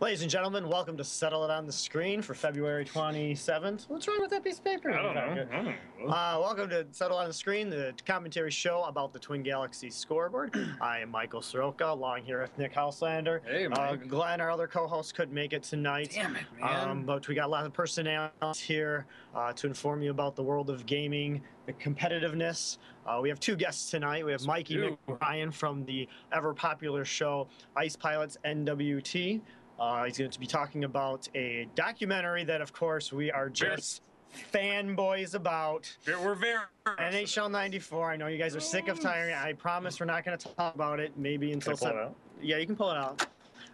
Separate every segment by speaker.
Speaker 1: Ladies and gentlemen, welcome to Settle It on the Screen for February 27th. What's wrong with that piece of paper?
Speaker 2: I don't know.
Speaker 1: Welcome to Settle on the Screen, the commentary show about the Twin Galaxies scoreboard. I am Michael Sroka, along here with Nick Houslander.
Speaker 2: Hey, Mike.
Speaker 1: Glenn, our other co-host, couldn't make it tonight.
Speaker 2: Damn it, man.
Speaker 1: But we got a lot of personalities here to inform you about the world of gaming, the competitiveness. We have two guests tonight. We have Mikey McBrian from the ever-popular show Pilots NWT. He's going to be talking about a documentary that, of course, we are just fanboys about.
Speaker 2: We're very
Speaker 1: NHL 94. I know you guys are sick of tiring. I promise we're not going to talk about it. Maybe until
Speaker 2: Can I pull it out?
Speaker 1: Yeah, you can pull it out.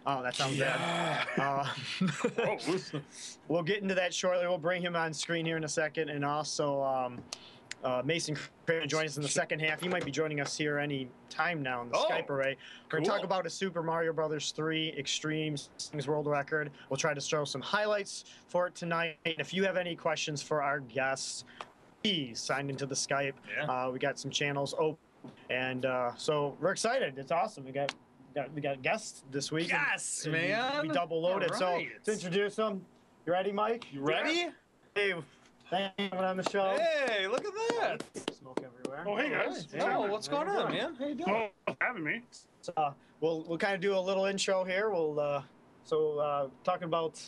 Speaker 1: Oh, that sounds bad. We'll get into that shortly. We'll bring him on screen here in a second, and also Mason Craven join us in the second half. He might be joining us here any time now in the Skype array. We're going to talk about a Super Mario Brothers 3 Extreme World Record. We'll try to show some highlights for it tonight. If you have any questions for our guests, please sign into the Skype. Yeah. We got some channels open, and so we're excited. It's awesome. We got guests this week.
Speaker 2: Yes,
Speaker 1: and
Speaker 2: man.
Speaker 1: We double loaded.
Speaker 2: Right.
Speaker 1: So to introduce them, you ready, Mike?
Speaker 2: You ready?
Speaker 1: Hey. Thanks for coming on the show.
Speaker 2: Hey, look at that.
Speaker 1: Smoke everywhere.
Speaker 3: Oh, hey guys.
Speaker 2: Oh, what's going on, man? How you doing?
Speaker 3: Oh, having me.
Speaker 1: So, we'll kind of do a little intro here. We'll talking about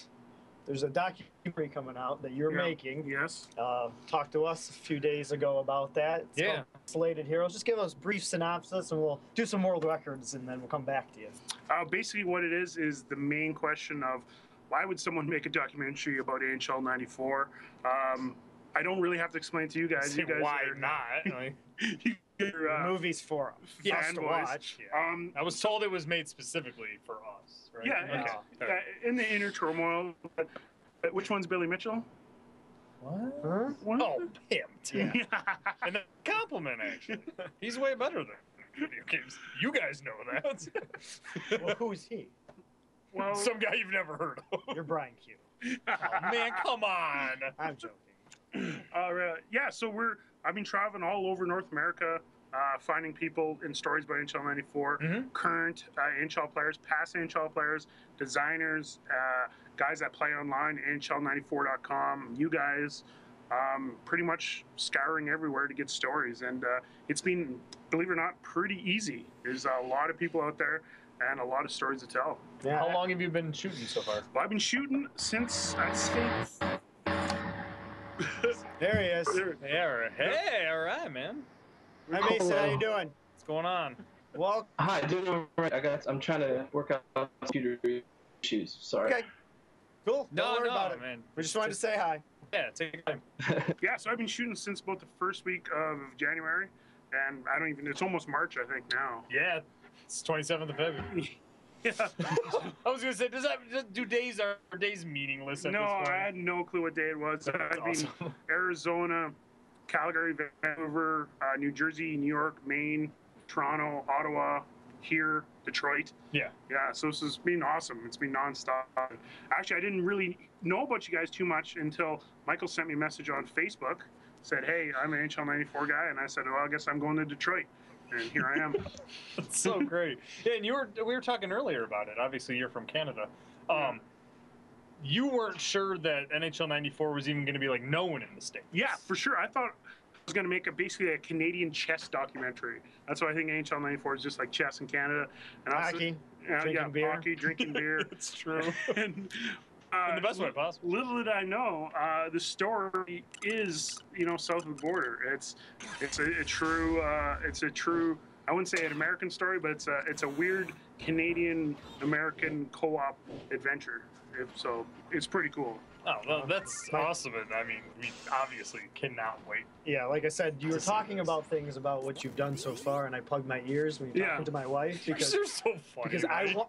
Speaker 1: there's a documentary coming out that you're making.
Speaker 3: Yes.
Speaker 1: Talked to us a few days ago about that. It's called Slated Heroes. Just give us a brief synopsis, and we'll do some world records, and then we'll come back to you.
Speaker 3: Basically, what it is the main question of why would someone make a documentary about NHL 94? I don't really have to explain to you guys. You guys
Speaker 2: why not?
Speaker 1: The movie's for us to watch.
Speaker 2: Yeah. I was told it was made specifically for us, right?
Speaker 3: Yeah.
Speaker 2: Okay.
Speaker 3: In the inner turmoil. But which one's Billy Mitchell?
Speaker 2: What?
Speaker 3: Huh? What?
Speaker 2: Oh, him. Yeah. And a compliment, actually. He's way better than video games. You guys know that.
Speaker 1: Well, who's he?
Speaker 3: Well,
Speaker 2: some guy you've never heard of.
Speaker 1: You're Brian Q.
Speaker 2: Oh, man, come on.
Speaker 1: I'm joking.
Speaker 3: Yeah, so I've been traveling all over North America, finding people in stories about NHL 94, current NHL players, past NHL players, designers, guys that play online, NHL94.com, you guys, pretty much scouring everywhere to get stories. And it's been, believe it or not, pretty easy. There's a lot of people out there and a lot of stories to tell.
Speaker 2: Yeah. How long have you been shooting so far?
Speaker 3: Well, I've been shooting since, I think...
Speaker 1: There he is.
Speaker 2: Hey, all right, man.
Speaker 1: Hi, Mason. How you doing?
Speaker 2: What's going on?
Speaker 1: Well,
Speaker 4: hi, doing all right. I'm trying to work out computer issues. Sorry.
Speaker 1: Okay. Cool. Don't worry about it,
Speaker 2: man.
Speaker 1: We just wanted to say hi.
Speaker 2: Yeah, take your time.
Speaker 3: Yeah, so I've been shooting since about the first week of January, and it's almost March, I think, now.
Speaker 2: Yeah, it's 27th of February.
Speaker 3: Yeah.
Speaker 2: I was gonna say, do days are days meaningless at
Speaker 3: No,
Speaker 2: this point?
Speaker 3: I had no clue what day it was.
Speaker 2: That's
Speaker 3: I've
Speaker 2: awesome.
Speaker 3: been Arizona, Calgary, Vancouver, New Jersey, New York, Maine, Toronto, Ottawa, here, Detroit.
Speaker 2: Yeah.
Speaker 3: Yeah, so this has been awesome. It's been nonstop. Actually, I didn't really know about you guys too much until Michael sent me a message on Facebook, said, hey, I'm an NHL 94 guy, and I said, well, I guess I'm going to Detroit. And here I am.
Speaker 2: That's so great. Yeah, and we were talking earlier about it. Obviously, you're from Canada. You weren't sure that NHL 94 was even going to be like known in the States.
Speaker 3: Yeah, for sure. I thought I was going to make basically a Canadian chess documentary. That's why I think NHL 94 is just like chess in Canada. And
Speaker 1: Hockey, drinking beer.
Speaker 3: Hockey, drinking beer.
Speaker 2: It's true.
Speaker 3: And,
Speaker 2: in the best way possible.
Speaker 3: Little did I know, the story is, south of the border. It's a true, I wouldn't say an American story, but it's a weird Canadian-American co-op adventure. So it's pretty cool.
Speaker 2: Oh, well, that's awesome. And I mean, we obviously cannot wait.
Speaker 1: Yeah, like I said, you were talking about things about what you've done so far, and I plugged my ears when you're talking to my wife because
Speaker 2: you're so funny.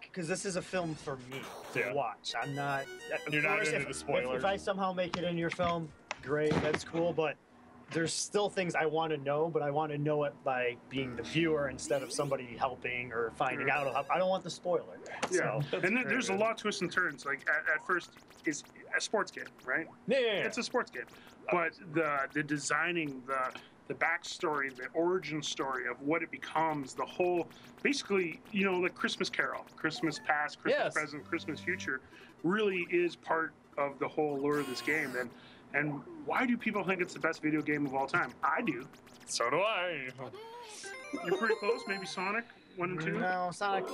Speaker 1: Because this is a film for me to watch. I'm not.
Speaker 2: You're not into the spoilers.
Speaker 1: If I somehow make it in your film, great, that's cool. But there's still things I want to know, but I want to know it by being the viewer instead of somebody helping or finding out. I don't want the spoiler.
Speaker 3: Yeah,
Speaker 1: so,
Speaker 3: and then there's a lot of twists and turns. Like at first, it's a sports game, right?
Speaker 2: Yeah.
Speaker 3: It's a sports game, but the designing, the backstory, the origin story of what it becomes, the whole, basically, you know, like Christmas Carol, Christmas past, Christmas present, Christmas future, really is part of the whole allure of this game. And why do people think it's the best video game of all time? I do.
Speaker 2: So do I.
Speaker 3: You're pretty close, maybe Sonic 1 and 2?
Speaker 1: No, Sonic.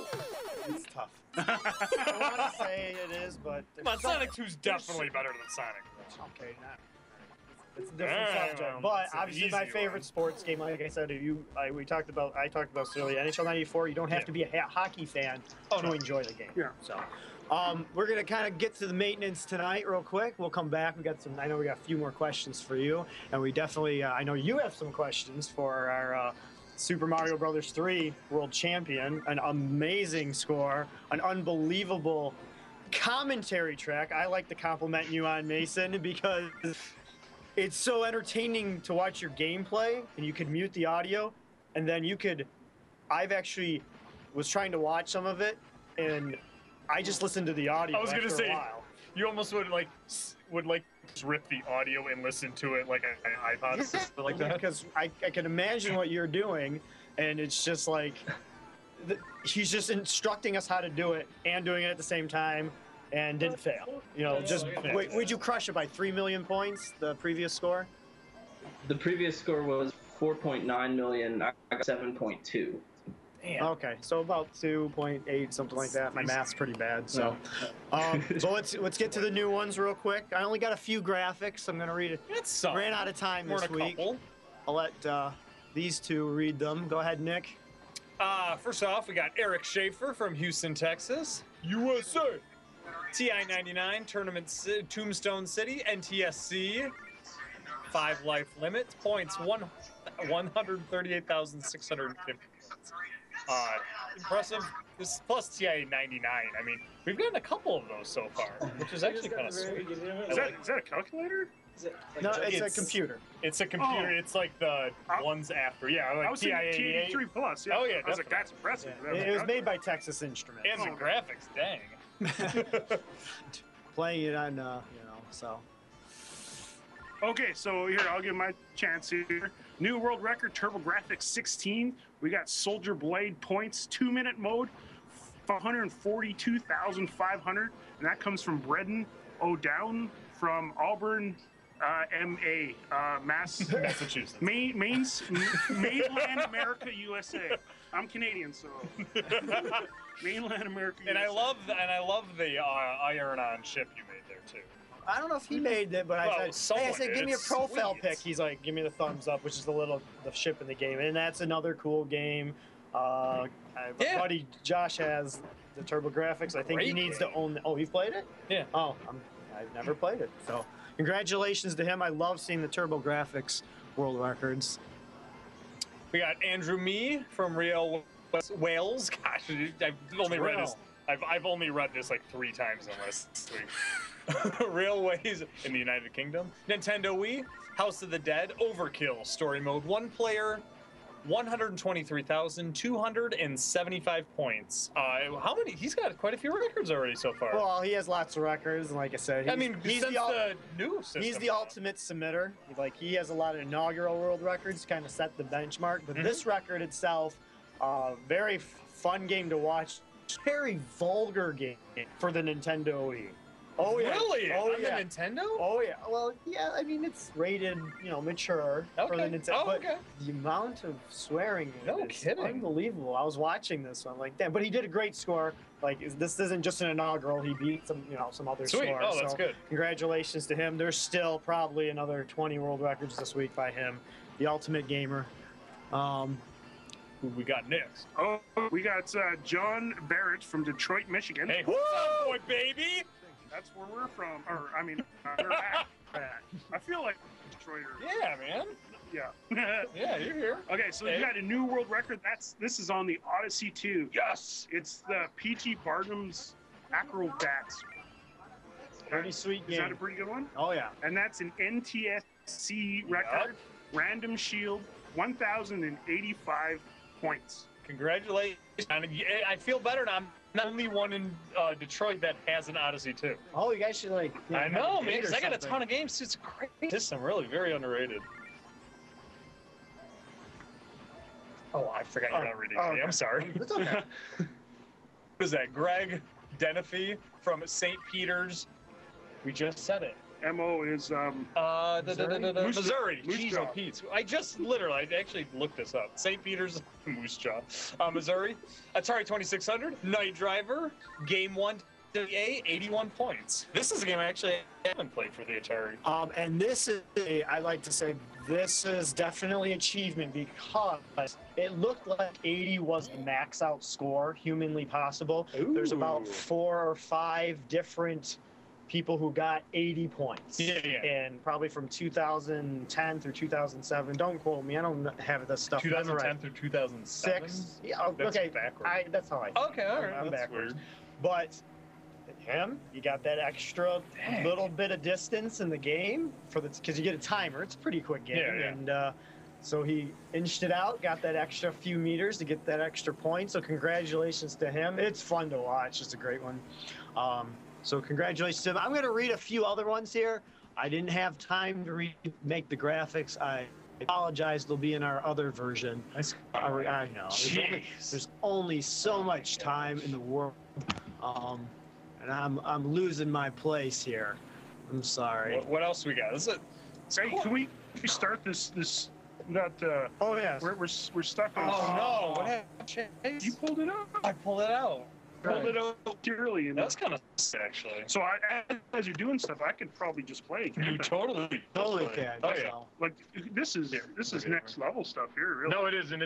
Speaker 1: It's tough. I want to say it is, but
Speaker 2: Come on, Sonic 2's definitely better than Sonic.
Speaker 1: Okay, it's a different subject. But obviously, my favorite sports game, like I said, I talked about this earlier. NHL '94. You don't have to be a hockey fan to enjoy the game.
Speaker 3: Yeah.
Speaker 1: So, we're gonna kind of get to the maintenance tonight, real quick. We'll come back. I know we got a few more questions for you, and we definitely. I know you have some questions for our. Super Mario Brothers 3 world champion, an amazing score, an unbelievable commentary track. I like to compliment you on, Mason, because it's so entertaining to watch your gameplay, and you could mute the audio, and then I've actually was trying to watch some of it, and I just listened to the audio.
Speaker 2: I was gonna say,
Speaker 1: a while.
Speaker 2: You almost would just rip the audio and listen to it like an iPod, something like that.
Speaker 1: Because I can imagine what you're doing, and it's just like he's just instructing us how to do it and doing it at the same time, and didn't fail. You know, would you crush it by 3 million points? The previous score?
Speaker 4: The previous score was 4.9 million. I got 7.2.
Speaker 1: Damn. Okay, so about 2.8, something like that. My math's pretty bad. So, so let's get to the new ones real quick. I only got a few graphics. I'm gonna read it. Ran out of time this week. I'll let these two read them. Go ahead, Nick.
Speaker 2: First off, we got Eric Schaefer from Houston, Texas, USA. TI-99 Tournament Tombstone City NTSC. 5 life limit points 138,650. Impressive. This is plus TI-99. I mean, we've gotten a couple of those so far, which is actually kind of sweet.
Speaker 3: Is that a calculator?
Speaker 1: No, it's a computer.
Speaker 2: It's a computer. It's like the ones after. Yeah, like
Speaker 3: I was thinking TI-83 plus. Yeah.
Speaker 2: Oh yeah,
Speaker 3: I was like, that's impressive.
Speaker 1: Yeah. It was made by Texas Instruments.
Speaker 2: And the graphics, dang.
Speaker 1: Playing it on, so.
Speaker 3: Okay, so here, I'll give my chance here. New world record, TurboGrafx 16. We got Soldier Blade points, 2-minute mode, 142,500. And that comes from Bredden O'Down from Auburn, MA,
Speaker 2: Massachusetts.
Speaker 3: Mainland America, USA. I'm Canadian, so mainland America, USA.
Speaker 2: And I love the iron-on ship you made there too.
Speaker 1: I don't know if he made it, but I said, give me a profile pic. He's like, give me the thumbs up, which is the ship in the game, and that's another cool game. My buddy Josh has the TurboGrafx. I think he needs to own. Oh, you've played it?
Speaker 2: Yeah.
Speaker 1: Oh, I've never played it. So, congratulations to him. I love seeing the TurboGrafx world records.
Speaker 2: We got Andrew Mee from Real Wales. Gosh, I've only read this. I've only read this like 3 times in this week. Railways in the United Kingdom. Nintendo Wii, House of the Dead, Overkill, Story Mode, 1 player, 123,275 points. How many? He's got quite a few records already so far.
Speaker 1: Well, he has lots of records, and like I said,
Speaker 2: he's the new system.
Speaker 1: He's the ultimate submitter. Like, he has a lot of inaugural world records, kind of set the benchmark. But this record itself, very fun game to watch. Very vulgar game for the Nintendo Wii. Oh yeah.
Speaker 2: Really?
Speaker 1: Oh
Speaker 2: on
Speaker 1: yeah.
Speaker 2: the Nintendo?
Speaker 1: Oh yeah. Well, yeah. I mean, it's rated, mature for the Nintendo.
Speaker 2: Oh,
Speaker 1: but
Speaker 2: okay.
Speaker 1: the amount of swearing
Speaker 2: No
Speaker 1: is
Speaker 2: kidding.
Speaker 1: unbelievable. I was watching this one like, damn. But he did a great score. Like, this isn't just an inaugural. He beat some other
Speaker 2: Sweet.
Speaker 1: scores.
Speaker 2: Oh, that's good.
Speaker 1: Congratulations to him. There's still probably another 20 world records this week by him. The ultimate gamer.
Speaker 2: Who we got next?
Speaker 3: Oh, we got John Barrett from Detroit, Michigan.
Speaker 2: Hey, what's up, boy, baby?
Speaker 3: That's where we're from. Or, I mean, we're at. I feel like Detroiter.
Speaker 2: Yeah, man.
Speaker 3: Yeah.
Speaker 2: Yeah, you're here.
Speaker 3: Okay, so you got a new world record. This is on the Odyssey 2. Yes! It's the P.T. Barnum's Acrobats.
Speaker 1: Pretty sweet game.
Speaker 3: Is that a pretty good one?
Speaker 1: Oh yeah.
Speaker 3: And that's an NTSC record. Random Shield, 1,085 points.
Speaker 2: Congratulations. I feel better now. I'm the only one in Detroit that has an Odyssey 2.
Speaker 1: Oh, you guys should
Speaker 2: I know, man, because I got a ton of games. It's a great system, really, very underrated. Oh, I forgot you're not reading.
Speaker 1: okay.
Speaker 2: I'm sorry.
Speaker 1: It's okay.
Speaker 2: What is that? Greg Denify from St. Peter's. We just said it.
Speaker 3: MO is
Speaker 2: Missouri.
Speaker 3: Moose
Speaker 2: Jeez,
Speaker 3: Jaw.
Speaker 2: oh, Pete. I actually looked this up. St. Peter's, Moose Jaw, Missouri. Atari 2600, Night Driver, Game 1, 81 points. This is a game I actually haven't played for the Atari.
Speaker 1: And this is, I like to say, this is definitely achievement because it looked like 80 was the max out score humanly possible. There's about
Speaker 2: Ooh.
Speaker 1: 4 or 5 different people who got 80 points.
Speaker 2: Yeah.
Speaker 1: And probably from 2010 through 2007. Don't quote me. I don't have this stuff
Speaker 2: 2010
Speaker 1: memorized.
Speaker 2: through 2007.
Speaker 1: 6. Yeah,
Speaker 2: That's
Speaker 1: okay.
Speaker 2: backwards.
Speaker 1: That's how I think.
Speaker 2: Okay, all right.
Speaker 1: I'm
Speaker 2: That's
Speaker 1: backwards.
Speaker 2: weird.
Speaker 1: But him, you got that extra
Speaker 2: Dang.
Speaker 1: little bit of distance in the game because you get a timer. It's a pretty quick game,
Speaker 2: Yeah.
Speaker 1: and so he inched it out, got that extra few meters to get that extra point. So congratulations to him. It's fun to watch. It's a great one. So congratulations to him. I'm going to read a few other ones here. I didn't have time to make the graphics. I apologize. They'll be in our other version. I know. There's only so much time in the world. And I'm losing my place here. I'm sorry.
Speaker 2: What else we got?
Speaker 3: Hey, can we start this? We got.
Speaker 1: Oh yes.
Speaker 3: We're stuck on.
Speaker 2: Oh no! What happened?
Speaker 3: You pulled it up.
Speaker 2: I pulled it out.
Speaker 3: Pulled it out dearly. And
Speaker 2: That's kind of sick, actually.
Speaker 3: so as you're doing stuff, I could probably just play. can't
Speaker 2: You
Speaker 3: I?
Speaker 2: totally
Speaker 1: can.
Speaker 2: Oh yeah.
Speaker 1: So.
Speaker 3: Like this is next level stuff here. Really.
Speaker 2: No, it isn't.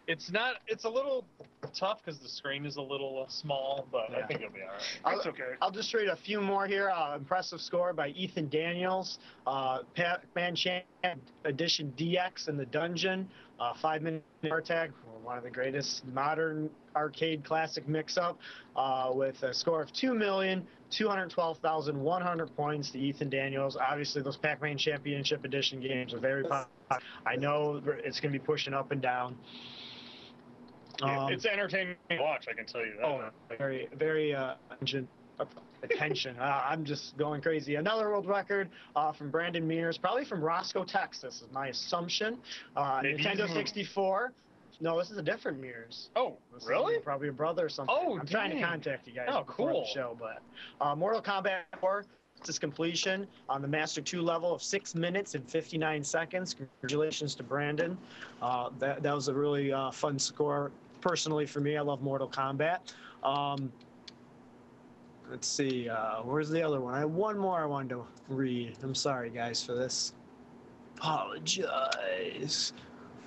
Speaker 2: It's not. It's a little tough because the screen is a little small, but I
Speaker 1: Yeah.
Speaker 2: think it'll be all right.
Speaker 3: That's okay.
Speaker 1: I'll just read a few more here. Impressive score by Ethan Daniels. Pac-Man Champion Edition DX in the Dungeon. 5-minute tag. One of the greatest modern arcade classic mix-up with a score of 2,212,100 points to Ethan Daniels. Obviously, those Pac-Man Championship Edition games are very popular. I know it's going to be pushing up and down.
Speaker 2: It's entertaining to watch. I can tell you that.
Speaker 1: Oh, very, very attention. I'm just going crazy. Another world record from Brandon Mears, probably from Roscoe, Texas, is my assumption.
Speaker 2: Maybe
Speaker 1: Nintendo
Speaker 2: he's
Speaker 1: 64. No, this is a different Mears.
Speaker 2: Oh,
Speaker 1: This is
Speaker 2: really?
Speaker 1: probably a brother or something.
Speaker 2: Oh,
Speaker 1: I'm trying to
Speaker 2: dang.
Speaker 1: contact you guys
Speaker 2: Oh,
Speaker 1: before
Speaker 2: cool.
Speaker 1: the show, but Mortal Kombat 4. This completion on the Master 2 level of 6 minutes and 59 seconds. Congratulations to Brandon. That was a really fun score. Personally, for me, I love Mortal Kombat. Let's see, where's the other one? I have one more I wanted to read. I'm sorry, guys, for this. Apologize.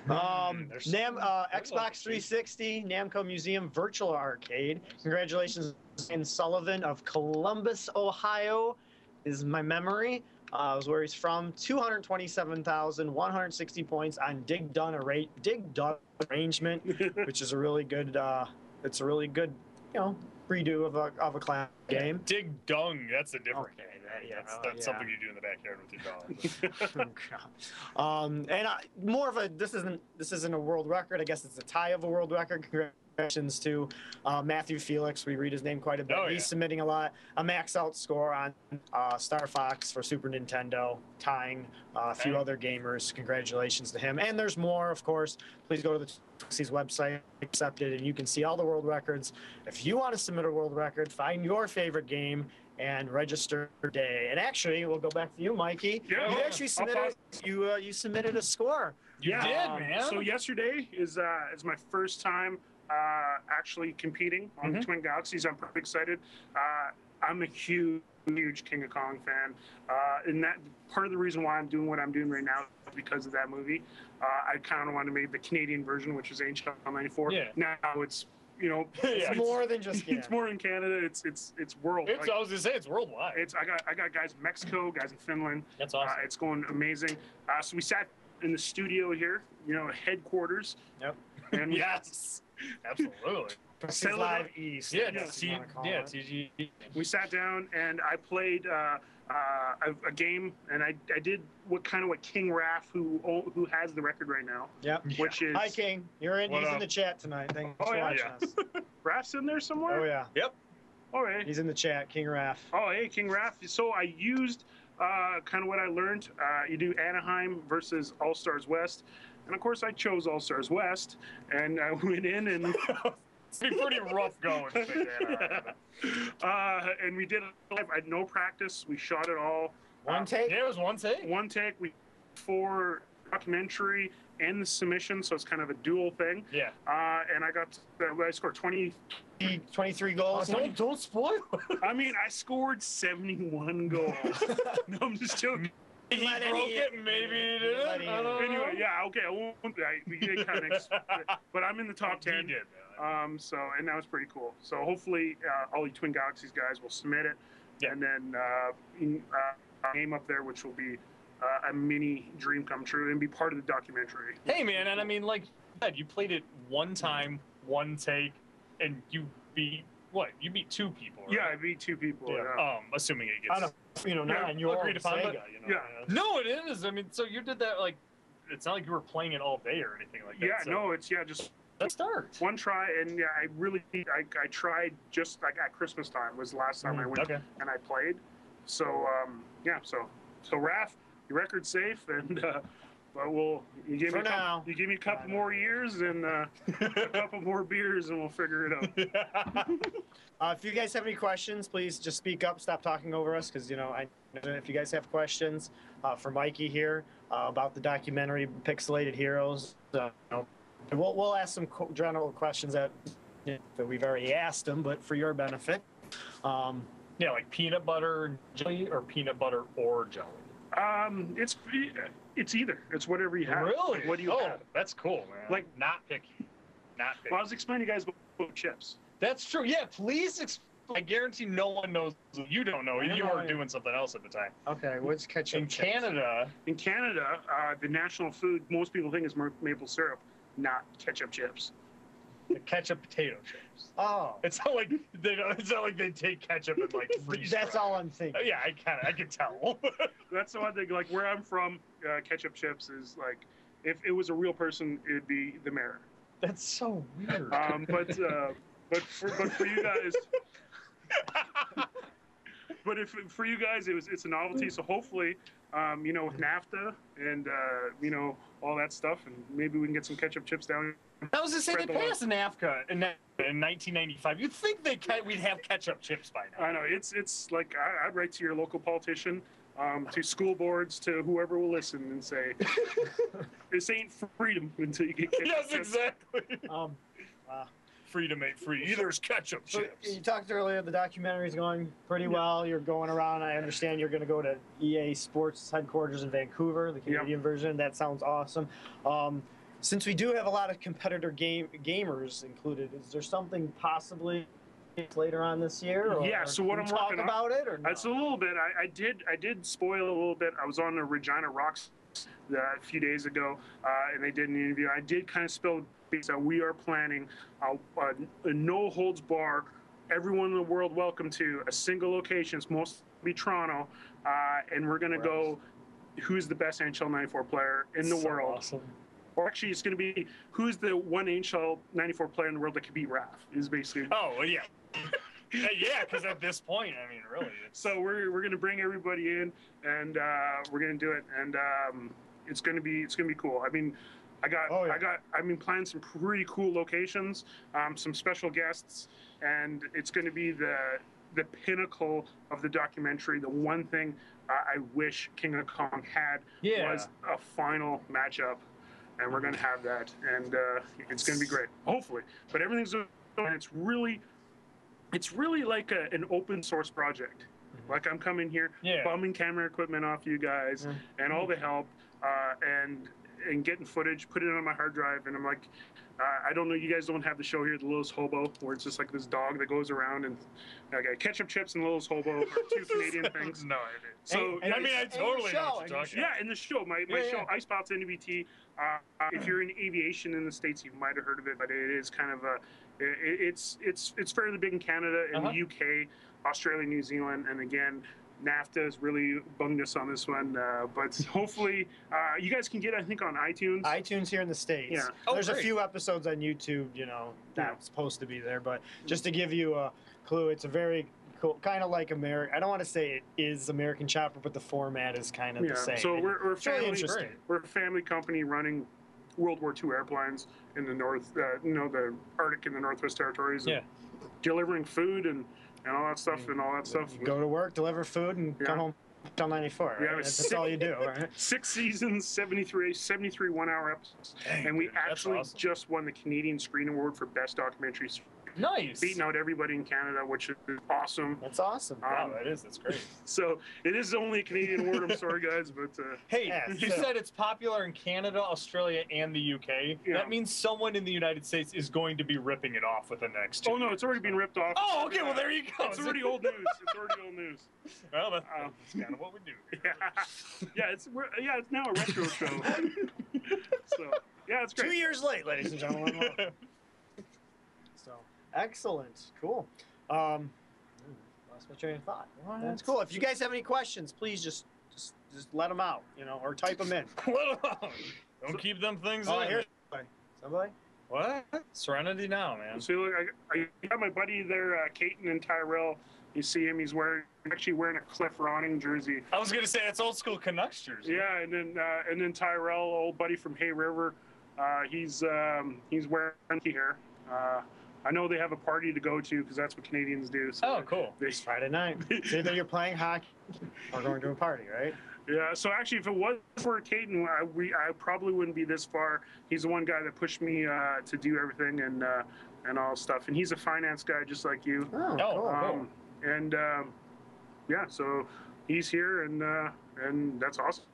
Speaker 1: Xbox 360, Namco Museum Virtual Arcade. Congratulations, Ian Sullivan of Columbus, Ohio, is my memory. Is where he's from. 227,160 points on Dig Dug arrangement, which is a really good. It's a really good, redo of a classic game.
Speaker 2: Dig dung. That's a different.
Speaker 1: Okay,
Speaker 2: That's something you do in the backyard with your dog.
Speaker 1: More of a. This isn't a world record. I guess it's a tie of a world record. Congratulations to Matthew Felix. We read his name quite a bit.
Speaker 2: Oh, yeah.
Speaker 1: He's submitting a max out score on Star Fox for Super Nintendo, tying a few other gamers. Congratulations to him. And there's more, of course. Please go to the Galaxies website, accept it, and you can see all the world records. If you want to submit a world record, find your favorite game and register today. And actually, we'll go back to you, Mikey.
Speaker 3: Yeah,
Speaker 1: You actually submitted you submitted a score.
Speaker 2: You did, man.
Speaker 3: So yesterday is my first time actually competing on the Twin Galaxies. I'm pretty excited. I'm a huge King of Kong fan, and that part of the reason why I'm doing what I'm doing right now is because of that movie. I kind of want to make the Canadian version, which is NHL '94.
Speaker 2: Yeah.
Speaker 3: Now it's
Speaker 1: It's more than just
Speaker 3: it's more in Canada. It's world.
Speaker 2: I was gonna say it's worldwide.
Speaker 3: I got guys in Mexico, guys in Finland.
Speaker 2: That's awesome.
Speaker 3: It's going amazing. So we sat in the studio here, headquarters.
Speaker 1: Yep.
Speaker 3: And
Speaker 2: Yes, absolutely.
Speaker 1: It's live east.
Speaker 2: Yeah,
Speaker 1: I guess you wanna call it.
Speaker 2: TG.
Speaker 3: we sat down and I played a game, and I did what King Raph, who has the record right now,
Speaker 1: Yep.
Speaker 3: which is
Speaker 1: Hi, King. He's in the chat tonight. Thanks for watching us.
Speaker 3: Raph's in there somewhere.
Speaker 1: Oh yeah.
Speaker 2: Yep.
Speaker 3: All right.
Speaker 1: He's in the chat, King Raph.
Speaker 3: Oh, hey, King Raph. So I used kind of what I learned. You do Anaheim versus All Stars West. And of course, I chose All Stars West, and I went in and.
Speaker 2: It's pretty rough going.
Speaker 3: And we did it live. I had no practice. We shot it all.
Speaker 1: One take?
Speaker 2: Yeah, it was one take.
Speaker 3: One take. We for documentary and the submission, so it's kind of a dual thing.
Speaker 2: Yeah.
Speaker 3: And I scored
Speaker 1: 23 goals.
Speaker 2: Don't spoil.
Speaker 3: I mean, I scored 71 goals. No, I'm just joking.
Speaker 2: He broke it. Maybe he didn't. I don't know.
Speaker 3: Anyway, yeah, okay. I won't. We get kind of, but I'm in the top 10.
Speaker 2: He did.
Speaker 3: So, and that was pretty cool. So hopefully, all you Twin Galaxies guys will submit it, and then name up there, which will be a mini dream come true and be part of the documentary.
Speaker 2: Hey, man, and I mean, like you said, you played it one time, one take, and you beat what? You beat 2 people. Right?
Speaker 3: Yeah, I beat 2 people.
Speaker 1: Yeah.
Speaker 2: Assuming it gets.
Speaker 1: I don't, not in your
Speaker 2: agreed upon,
Speaker 1: Sega,
Speaker 2: but-
Speaker 1: you know.
Speaker 3: Yeah.
Speaker 2: No, it is. I mean, so you did that like. It's not like you were playing it all day or anything like that.
Speaker 3: Yeah,
Speaker 2: so
Speaker 3: no, it's just
Speaker 2: let's start.
Speaker 3: one try, and yeah, I tried just like at Christmas time was the last time I went
Speaker 2: Okay.
Speaker 3: and I played. So so Raph, your record's safe, and but you give me a couple more years and a couple more beers, and we'll figure it out.
Speaker 1: If you guys have any questions, please just speak up. Stop talking over us, because if you guys have questions for Mikey here about the documentary Pixelated Heroes, we'll ask some general questions that we've already asked them, but for your benefit.
Speaker 2: Yeah, like peanut butter jelly or peanut butter or jelly.
Speaker 3: It's either. It's whatever you have.
Speaker 2: Really?
Speaker 3: Like, what do you have?
Speaker 2: That's cool, man.
Speaker 3: Like
Speaker 2: not picky. Not picky.
Speaker 3: Well, I was explaining to you guys about chips.
Speaker 2: That's true. Yeah, please. I guarantee no one knows. You don't know. You were doing something else at the time.
Speaker 1: Okay, what's ketchup?
Speaker 2: In Canada,
Speaker 3: the national food most people think is maple syrup, not ketchup chips.
Speaker 2: the ketchup potato chips.
Speaker 1: Oh,
Speaker 2: It's not like they take ketchup and like freeze.
Speaker 1: that's all I'm thinking.
Speaker 2: Yeah, I can tell.
Speaker 3: That's the one thing. Like where I'm from, ketchup chips is like, if it was a real person, it'd be the mayor.
Speaker 2: That's so weird.
Speaker 3: But for you guys, for you guys, it's a novelty. So hopefully, with NAFTA and all that stuff, and maybe we can get some ketchup chips down.
Speaker 2: I was just saying they passed NAFTA in 1995. You'd think we'd have ketchup chips by now.
Speaker 3: I know it's like I'd write to your local politician, to school boards, to whoever will listen, and say, "This ain't freedom until you get ketchup
Speaker 2: Yes,
Speaker 3: chips."
Speaker 2: exactly. Freedom ain't free. There's ketchup
Speaker 1: So
Speaker 2: chips.
Speaker 1: you talked earlier, the documentary's going pretty well. You're going around. I understand you're going to go to EA Sports headquarters in Vancouver, the Canadian version. That sounds awesome. Since we do have a lot of competitor gamers included, is there something possibly later on this year? Or
Speaker 3: Yeah, so what I'm
Speaker 1: talk
Speaker 3: working on-
Speaker 1: about it, or no?
Speaker 3: It's a little bit. I did spoil a little bit. I was on the Regina Rocks a few days ago, and they did an interview. I did kind of spill that we are planning a no holds bar, everyone in the world welcome to a single location. It's mostly Toronto, and we're gonna go. Who's the best NHL 94 player in the world?
Speaker 2: Awesome.
Speaker 3: Or actually, it's going to be who's the one NHL 94 player in the world that could beat Raph. Is basically.
Speaker 2: Oh well, yeah. Yeah, because at this point, I mean, really.
Speaker 3: So we're going to bring everybody in, and we're going to do it, and it's going to be cool. I mean, I've been planning some pretty cool locations, some special guests, and it's going to be the pinnacle of the documentary. The one thing I wish King of Kong had was a final matchup. And we're going to have that, and it's going to be great, hopefully. But everything's and it's really like an open source project. Like I'm coming here, bumming camera equipment off you guys, and all the help, and getting footage, put it on my hard drive, and I'm like, I don't know, you guys don't have the show here, The Littlest Hobo, where it's just like this dog that goes around, and okay, ketchup chips and Littlest Hobo are two Canadian things.
Speaker 2: No idea.
Speaker 3: So
Speaker 2: I mean, I totally know what you're talking about.
Speaker 3: Yeah, in the show, my show, Pilots NWT. If you're in aviation in the States, you might have heard of it, but it is kind of it's fairly big in Canada, in the UK, Australia, New Zealand, and again, NAFTA has really bunged us on this one, but hopefully you guys can get, I think, on iTunes.
Speaker 1: iTunes here in the States.
Speaker 3: Yeah.
Speaker 1: There's a few episodes on YouTube, that's supposed to be there, but just to give you a clue, it's a very cool, kind of like American. I don't want to say it is American Chopper, but the format is kind of the same.
Speaker 3: So we're
Speaker 1: it's really
Speaker 3: family.
Speaker 1: interesting.
Speaker 3: We're a family company running World War II airplanes in the north, the Arctic and the Northwest Territories, and delivering food and all that stuff
Speaker 1: You go to work, deliver food, and come home on 94. Right?
Speaker 3: Yeah,
Speaker 1: That's all you do, right?
Speaker 3: 6 seasons, 73 1-hour episodes, and we actually just won the Canadian Screen Award for Best Documentary.
Speaker 2: Nice.
Speaker 3: Beating out everybody in Canada, which is awesome.
Speaker 1: That's awesome.
Speaker 2: Wow, that is. That's great.
Speaker 3: So it is only a Canadian award. I'm sorry, guys, but
Speaker 2: hey, you said it's popular in Canada, Australia, and the UK.
Speaker 3: Yeah.
Speaker 2: That means someone in the United States is going to be ripping it off within the next 2
Speaker 3: Oh no,
Speaker 2: years.
Speaker 3: it's already been ripped off.
Speaker 2: Oh, okay. Well, there you go.
Speaker 3: It's already old news. It's already old news.
Speaker 2: Well, that's kind of what we do.
Speaker 3: It's now a retro show. So yeah, it's great.
Speaker 1: 2 years late, ladies and gentlemen. So excellent, cool. Lost my train of thought. That's cool. If you guys have any questions, please just let them out, or type them in.
Speaker 2: Don't keep them things
Speaker 1: Oh,
Speaker 2: in.
Speaker 1: here's somebody.
Speaker 2: What? Serenity now, man.
Speaker 3: So look, I got my buddy there, Caton and Tyrell. You see him? He's actually wearing a Cliff Ronning jersey.
Speaker 2: I was gonna say it's old school Canucks jersey.
Speaker 3: Yeah, and then Tyrell, old buddy from Hay River, he's wearing here. I know they have a party to go to because that's what Canadians do. So
Speaker 2: cool.
Speaker 1: It's Friday night. It's either you're playing hockey or going to a party, right?
Speaker 3: Yeah. So actually, if it was for Caton, I probably wouldn't be this far. He's the one guy that pushed me to do everything and all stuff. And he's a finance guy just like you.
Speaker 1: Oh, cool.
Speaker 3: And so he's here, and that's awesome.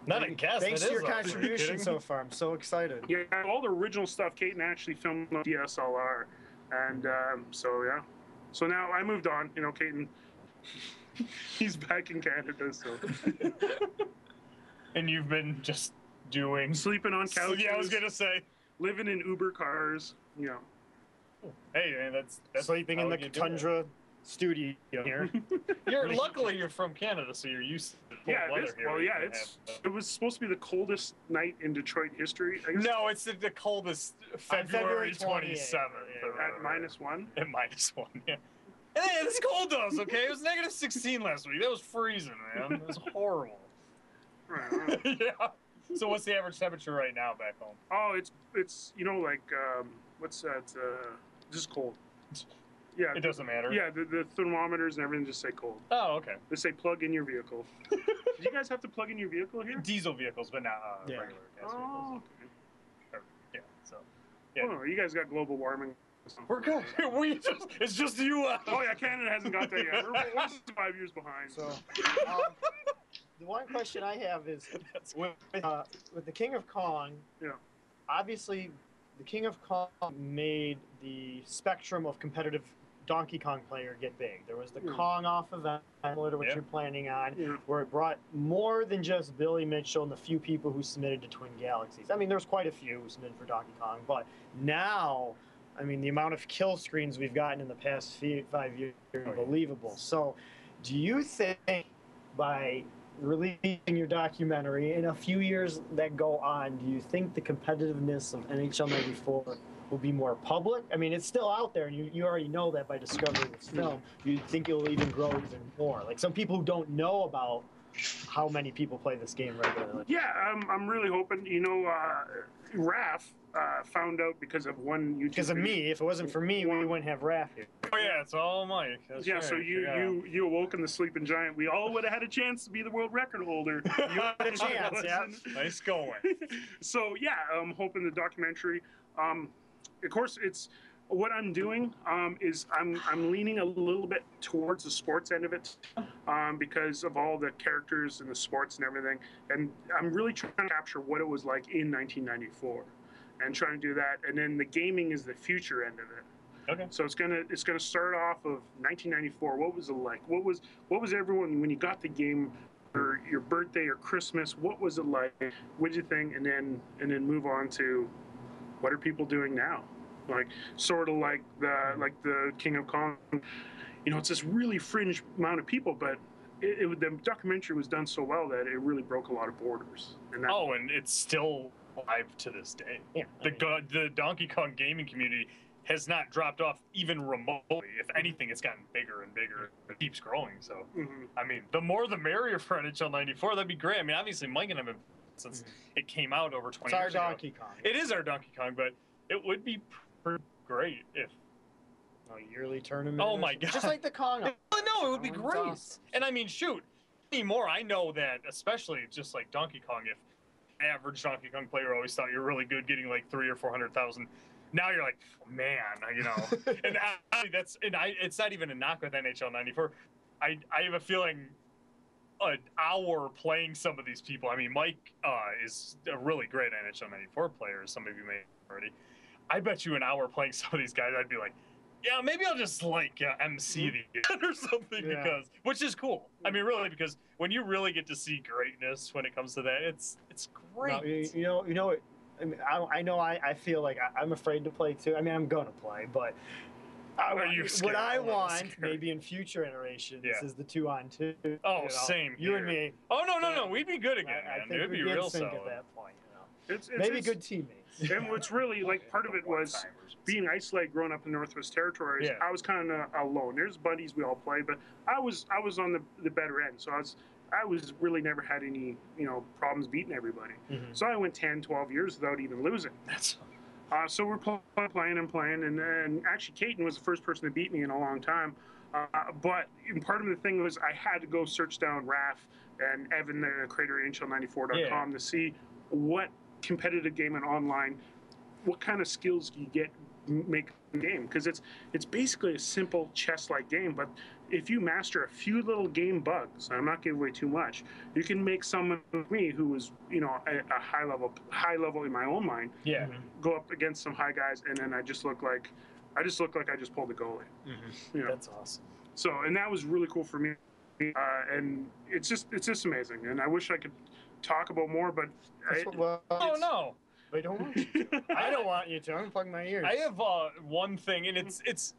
Speaker 2: Not a guess.
Speaker 1: Thanks to your contribution so far. I'm so excited.
Speaker 3: Yeah, all the original stuff, Caton actually filmed on DSLR, and so yeah. So now I moved on. Caton, he's back in Canada, so.
Speaker 2: And you've been just
Speaker 3: sleeping on couches.
Speaker 2: Yeah, I was gonna say
Speaker 3: living in Uber cars.
Speaker 2: Hey, man, that's
Speaker 1: sleeping in the tundra studio here.
Speaker 2: Luckily you're from Canada, so you're used to the cold weather here.
Speaker 3: Well, yeah, it was supposed to be the coldest night in Detroit history. I guess.
Speaker 2: No, it's the coldest February 27th.
Speaker 3: At -1?
Speaker 2: At -1, yeah. Hey, it's cold though, okay? It was -16 last week. That was freezing, man. It was horrible.
Speaker 3: Right.
Speaker 2: Yeah. So what's the average temperature right now back home?
Speaker 3: Oh, it's what's that? Just cold. Yeah.
Speaker 2: It doesn't matter.
Speaker 3: Yeah, the thermometers and everything just say cold.
Speaker 2: Oh, okay.
Speaker 3: They say plug in your vehicle. Do you guys have to plug in your vehicle here?
Speaker 2: Diesel vehicles, but not regular gas vehicles.
Speaker 3: Okay.
Speaker 2: Yeah, so. Yeah.
Speaker 3: Oh, you guys got global warming.
Speaker 2: We're good. It's just the U.S.
Speaker 3: Oh, yeah, Canada hasn't got that yet. We're 5 years behind.
Speaker 1: So, the one question I have is, with the King of Kong, obviously, the King of Kong made the spectrum of competitive Donkey Kong player get big. There was the Kong off event, which you're planning on, where it brought more than just Billy Mitchell and the few people who submitted to Twin Galaxies. I mean, there's quite a few who submitted for Donkey Kong, but now, I mean, the amount of kill screens we've gotten in the past 5 years is unbelievable. So, do you think by releasing your documentary in a few years that go on, do you think the competitiveness of NHL 94 will be more public? I mean, it's still out there, and you already know that by discovering this film. You think it will even grow even more? Like some people who don't know about how many people play this game regularly.
Speaker 3: Yeah, I'm really hoping. Raph found out because of one YouTube.
Speaker 1: Because of me. If it wasn't for me, we wouldn't have Raph here.
Speaker 2: Oh yeah, it's all Mike. That's right.
Speaker 3: So you awoke in the sleeping giant. We all would have had a chance to be the world record holder.
Speaker 1: You had a chance, yeah.
Speaker 2: Nice going.
Speaker 3: So yeah, I'm hoping the documentary. Of course, it's what I'm doing is I'm leaning a little bit towards the sports end of it because of all the characters and the sports and everything, and I'm really trying to capture what it was like in 1994, and trying to do that. And then the gaming is the future end of it.
Speaker 2: Okay.
Speaker 3: So it's gonna start off of 1994. What was it like? What was everyone when you got the game? Or your birthday or Christmas? What was it like? What did you think? And then move on to what are people doing now? Like sort of like the King of Kong. It's this really fringe amount of people, but the documentary was done so well that it really broke a lot of borders. And
Speaker 2: it's still alive to this day.
Speaker 1: Yeah.
Speaker 2: The Donkey Kong gaming community has not dropped off even remotely. If anything, it's gotten bigger and bigger. It keeps growing. So, I mean, the more the merrier for NHL 94. That'd be great. I mean, obviously, Mike and I have been since it came out over 20
Speaker 1: It's our
Speaker 2: years ago.
Speaker 1: Donkey Kong.
Speaker 2: It is our Donkey Kong, but it would be pretty great if.
Speaker 1: A yearly tournament.
Speaker 2: Oh my god!
Speaker 1: Just like the Kong.
Speaker 2: No, it would be
Speaker 1: Kong's
Speaker 2: great.
Speaker 1: awesome.
Speaker 2: And I mean, shoot, anymore, I know that, especially just like Donkey Kong, if average Donkey Kong player always thought you're really good, getting like 300,000 or 400,000. Now you're like, man, you know. And it's not even a knock with NHL 94. I have a feeling an hour playing some of these people. I mean, Mike is a really great NHL 94 player, as some of you may already. I bet you an hour playing some of these guys, I'd be like, yeah, maybe I'll just like MC the or something, because which is cool. I mean, really, because when you really get to see greatness when it comes to that, it's great.
Speaker 1: No, you know. I mean, I feel like I'm afraid to play too. I mean, I'm gonna play, but what I want maybe in future iterations is the 2-on-2.
Speaker 2: Oh,
Speaker 1: you know?
Speaker 2: same.
Speaker 1: You and me.
Speaker 2: Oh no, we'd be good again,
Speaker 1: I
Speaker 2: man.
Speaker 1: think
Speaker 2: It'd be
Speaker 1: we'd
Speaker 2: real
Speaker 1: sync
Speaker 2: solid
Speaker 1: at that point. You know?
Speaker 3: It's
Speaker 1: good teammates.
Speaker 3: And what's really like part of it was being isolated growing up in the Northwest Territories.
Speaker 2: Yeah.
Speaker 3: I was kind of alone. There's buddies we all play, but I was on the better end. So I was really never had any problems beating everybody.
Speaker 1: Mm-hmm.
Speaker 3: So I went 10, 12 years without even losing. So we're playing, and actually Caton was the first person to beat me in a long time. But part of the thing was I had to go search down Raph and Evan, the creator of NHL94.com, to see what competitive game and online, what kind of skills you get make the game, because it's basically a simple chess-like game, but if you master a few little game bugs, I'm not giving away too much, you can make someone like me who was a high level in my own mind, go up against some high guys, and then I just look like I just pulled the goalie.
Speaker 1: Mm-hmm. That's awesome.
Speaker 3: So, and that was really cool for me, and it's just amazing, and I wish I could talk about more, but
Speaker 2: oh no.
Speaker 1: I don't want you to. I don't want you to. I'm plugging my ears.
Speaker 2: I have one thing, and it's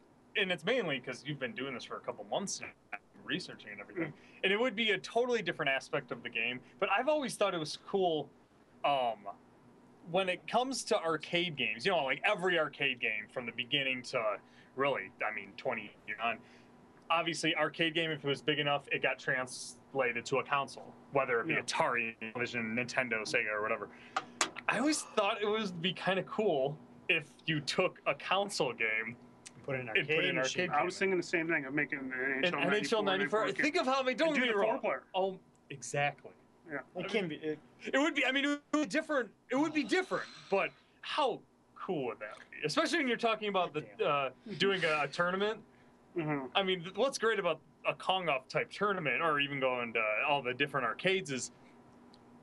Speaker 2: mainly because you've been doing this for a couple months now, researching and everything. And it would be a totally different aspect of the game, but I've always thought it was cool when it comes to arcade games, like every arcade game from the beginning to really, 20 years on. Obviously, arcade game, if it was big enough, it got translated to a console, whether it be Atari, Television, Nintendo, Sega, or whatever. I always thought it would be kind of cool if you took a console game
Speaker 1: put in an arcade.
Speaker 3: I was thinking the same thing of making an
Speaker 2: NHL 94. Think of how many. Don't get me wrong. Oh, exactly.
Speaker 3: Yeah,
Speaker 1: it can be.
Speaker 2: It would be. I mean, it would be different. It would be different, but how cool would that be? Especially when you're talking about doing a tournament.
Speaker 3: Mm-hmm.
Speaker 2: I mean, what's great about a Kong-off type tournament, or even going to all the different arcades, is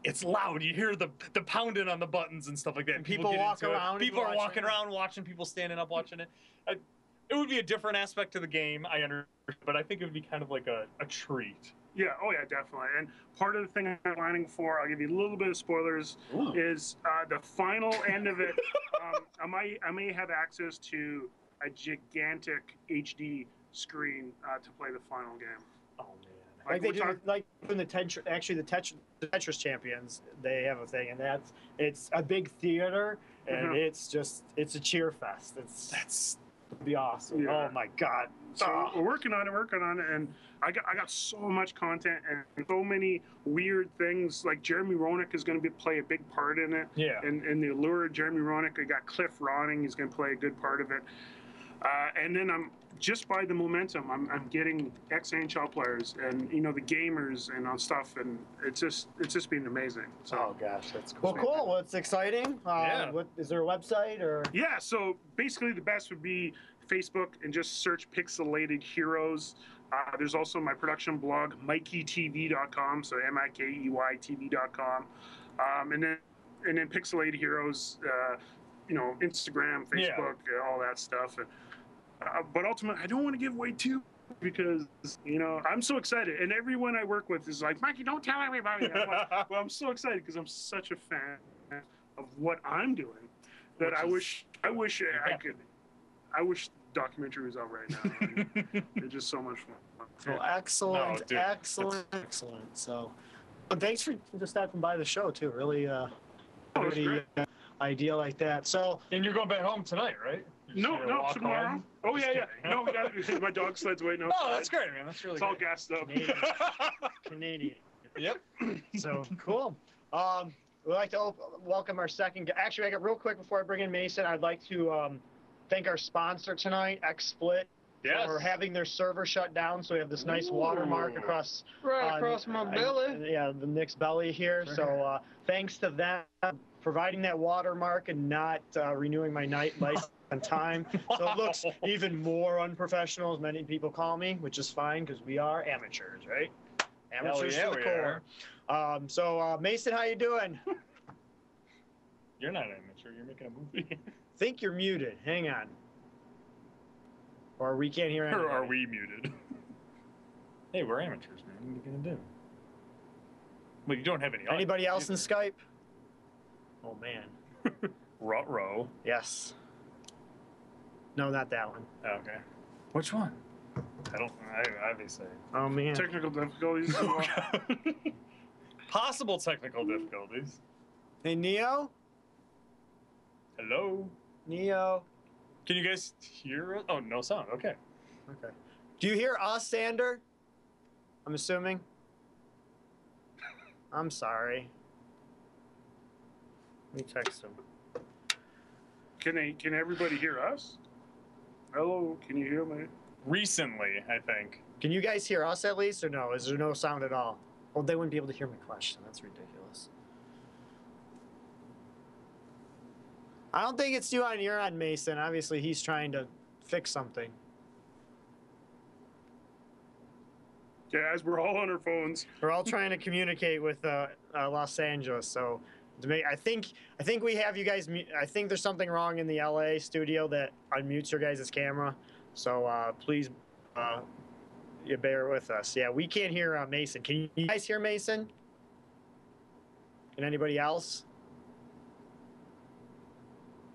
Speaker 2: it's loud. You hear the pounding on the buttons and stuff like that. And
Speaker 1: people walk around.
Speaker 2: People are walking around, watching people standing up, watching it. It would be a different aspect to the game, I understand, but I think it would be kind of like a treat.
Speaker 3: Yeah, oh yeah, definitely. And part of the thing I'm planning for, I'll give you a little bit of spoilers, is the final end of it. I may have access to a gigantic HD screen to play the final game.
Speaker 1: Oh man! Like they do, like in the Tetris champions, they have a thing, and it's a big theater, and it's a cheer fest. That's be awesome. Yeah. Oh my god!
Speaker 3: So we're working on it, and I got so much content and so many weird things. Like Jeremy Roenick is going to play a big part in it.
Speaker 2: Yeah.
Speaker 3: And the allure of Jeremy Roenick, I got Cliff Ronning. He's going to play a good part of it. And then I'm just by the momentum, I'm getting ex-NHL players and the gamers and on stuff, and it's just been amazing. So,
Speaker 1: oh gosh, that's cool. Well, cool. Well, it's exciting. What is there a website or?
Speaker 3: Yeah. So basically, the best would be Facebook and just search Pixelated Heroes. There's also my production blog, MikeyTV.com. So MIKEYTV.com. And then Pixelated Heroes. Instagram, Facebook, all that stuff. But ultimately, I don't want to give away too because, I'm so excited. And everyone I work with is like, Mikey, don't tell everybody. I'm like, well, I'm so excited because I'm such a fan of what I'm doing that I wish I could. I wish the documentary was out right now. It's just so much fun.
Speaker 1: Well, excellent, excellent. So, thanks for just stopping by the show too. Really, idea like that. So,
Speaker 2: and you're going back home tonight, right?
Speaker 3: No, tomorrow. Home? Oh yeah. No, we got my dog sled's waiting outside.
Speaker 2: Oh, that's great, man. That's really.
Speaker 3: It's all gassed up.
Speaker 1: Canadian.
Speaker 2: Yep.
Speaker 1: So cool. we'd like to welcome our second. Actually, I got real quick before I bring in Mason. I'd like to thank our sponsor tonight, XSplit, for having their server shut down. So we have this nice watermark across
Speaker 5: my belly.
Speaker 1: Yeah, the Nick's belly here. Right. So thanks to them providing that watermark and not renewing my night license on time. So it looks even more unprofessional, as many people call me, which is fine because we are amateurs, right? Amateurs to the core. Mason, how you doing?
Speaker 2: You're not an amateur. You're making a movie.
Speaker 1: Think you're muted. Hang on. Or we can't hear anything.
Speaker 2: Or are we muted? Hey, we're amateurs, man. What are you gonna do? Well, you don't have any.
Speaker 1: Anybody else in Skype? Oh man.
Speaker 2: Ruh-roh.
Speaker 1: Yes. No, not that one.
Speaker 2: Okay. Which one? I obviously.
Speaker 1: Oh man.
Speaker 3: Technical difficulties.
Speaker 2: Possible technical difficulties.
Speaker 1: Hey, Neo?
Speaker 2: Hello?
Speaker 1: Neo?
Speaker 2: Can you guys hear it? Oh, no sound. Okay.
Speaker 1: Okay. Do you hear us, Sander? I'm assuming. I'm sorry. Let me text him.
Speaker 3: Can everybody hear us? Hello, can you hear me?
Speaker 2: Recently, I think.
Speaker 1: Can you guys hear us at least, or no? Is there no sound at all? Well, they wouldn't be able to hear my question. That's ridiculous. I don't think it's you on your end, Mason. Obviously, he's trying to fix something.
Speaker 3: Yeah, as we're all on our phones.
Speaker 1: We're all trying to communicate with Los Angeles. So, I think we have you guys. I think there's something wrong in the LA studio that unmutes your guys' camera. So please, you bear with us. Yeah, we can't hear Mason. Can you guys hear Mason? Can anybody else?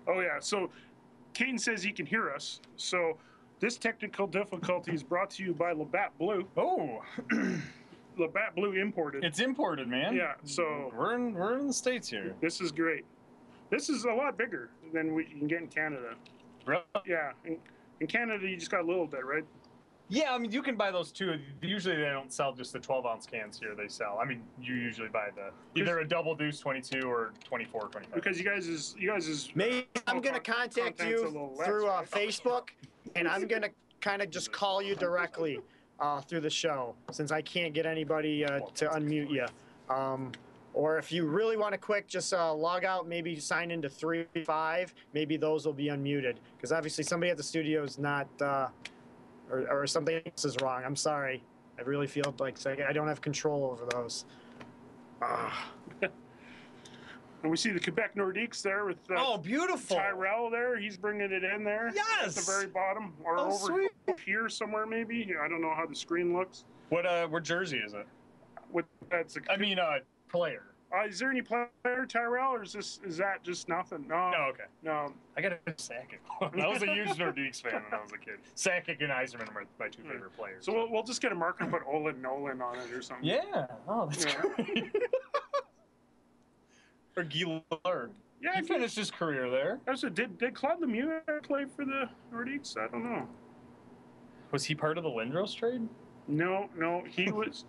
Speaker 3: Oh yeah. So, Caden says he can hear us. So, this technical difficulty is brought to you by Labatt Blue.
Speaker 2: Oh.
Speaker 3: Labatt Blue imported.
Speaker 2: It's imported, man.
Speaker 3: Yeah, so
Speaker 2: we're in the States here.
Speaker 3: This is great. This is a lot bigger than we can get in Canada.
Speaker 2: Really?
Speaker 3: Yeah, in Canada you just got a little bit, right?
Speaker 2: Yeah, I mean you can buy those too. Usually they don't sell just the 12-ounce cans here. They sell. I mean you usually buy either a double deuce 22 or 24, 25.
Speaker 3: Because you guys is.
Speaker 1: Maybe I'm gonna contact you through Facebook, and I'm gonna kind of just call you directly. Through the show, since I can't get anybody to unmute you. Or if you really want to quick, just log out, maybe sign into 3-5, maybe those will be unmuted. Because obviously somebody at the studio is not, or something else is wrong. I'm sorry. I really feel like I don't have control over those.
Speaker 3: And we see the Quebec Nordiques there with
Speaker 2: oh, beautiful
Speaker 3: Tyrell there. He's bringing it in there.
Speaker 2: Yes.
Speaker 3: At the very bottom, or over
Speaker 2: sweet.
Speaker 3: here somewhere maybe. I don't know how the screen looks.
Speaker 2: What jersey is it? Player.
Speaker 3: Is there any player Tyrell, or is that just nothing? No.
Speaker 2: No. Okay.
Speaker 3: No.
Speaker 2: I got a Sakic. I was a huge Nordiques fan when I was a kid. Sakic and Yzerman are my two favorite players.
Speaker 3: So we'll just get a marker and put Olin Nolan on it or something.
Speaker 2: Yeah. Oh, that's great. Or Guillard. Yeah, he finished his career there.
Speaker 3: Did Claude Lemieux play for the Nordiques? I don't know.
Speaker 2: Was he part of the Lindros trade?
Speaker 3: No, he was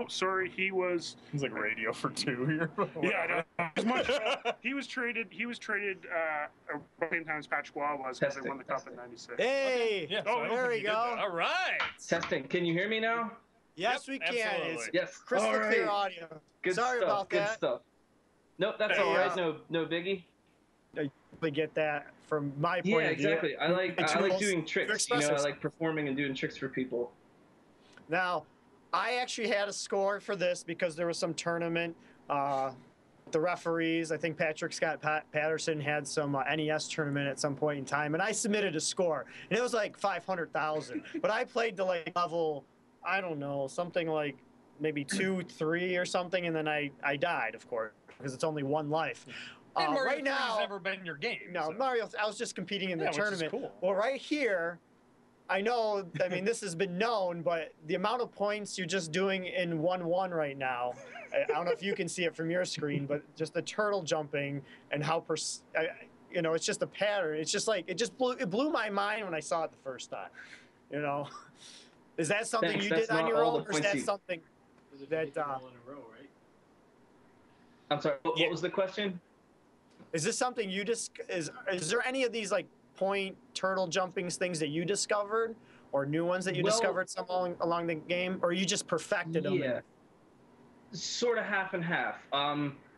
Speaker 3: sorry, he was.
Speaker 2: He's like radio for 2 here.
Speaker 3: Yeah, he was traded. He was traded at the same time as Patrick Waugh was because they won the cup in '96.
Speaker 1: Hey,
Speaker 2: yeah,
Speaker 1: so there we go.
Speaker 2: All right.
Speaker 4: Testing. Can you hear me now?
Speaker 1: Yes, we can.
Speaker 2: Absolutely.
Speaker 1: It's crystal clear audio.
Speaker 4: Good
Speaker 1: Sorry
Speaker 4: stuff,
Speaker 1: about that.
Speaker 4: Good stuff. Nope, that's all right. No biggie.
Speaker 1: I get that from my point of view.
Speaker 4: Yeah, exactly. I like doing tricks. You know, I like performing and doing tricks for people.
Speaker 1: Now, I actually had a score for this because there was some tournament. The referees, I think Patrick Scott Patterson had some NES tournament at some point in time, and I submitted a score, and it was like 500,000. But I played to like level, I don't know, something like maybe 2, 3 or something, and then I died, of course, because it's only one life.
Speaker 2: And Mario
Speaker 1: right now,
Speaker 2: never been your game.
Speaker 1: No,
Speaker 2: so.
Speaker 1: Mario. I was just competing in the tournament.
Speaker 2: Which is cool.
Speaker 1: Well, right here, I know. I mean, this has been known, but the amount of points you're just doing in 1-1 right now. I don't know if you can see it from your screen, but just the turtle jumping and how you know, it's just a pattern. It's just like it blew my mind when I saw it the first time. You know, is that something you did on your own, or is that something that?
Speaker 4: I'm sorry. What was the question?
Speaker 1: Is this something you is there any of these like point turtle jumpings things that you discovered, or new ones that you discovered along the game, or you just perfected them?
Speaker 4: Yeah, sort of half and half.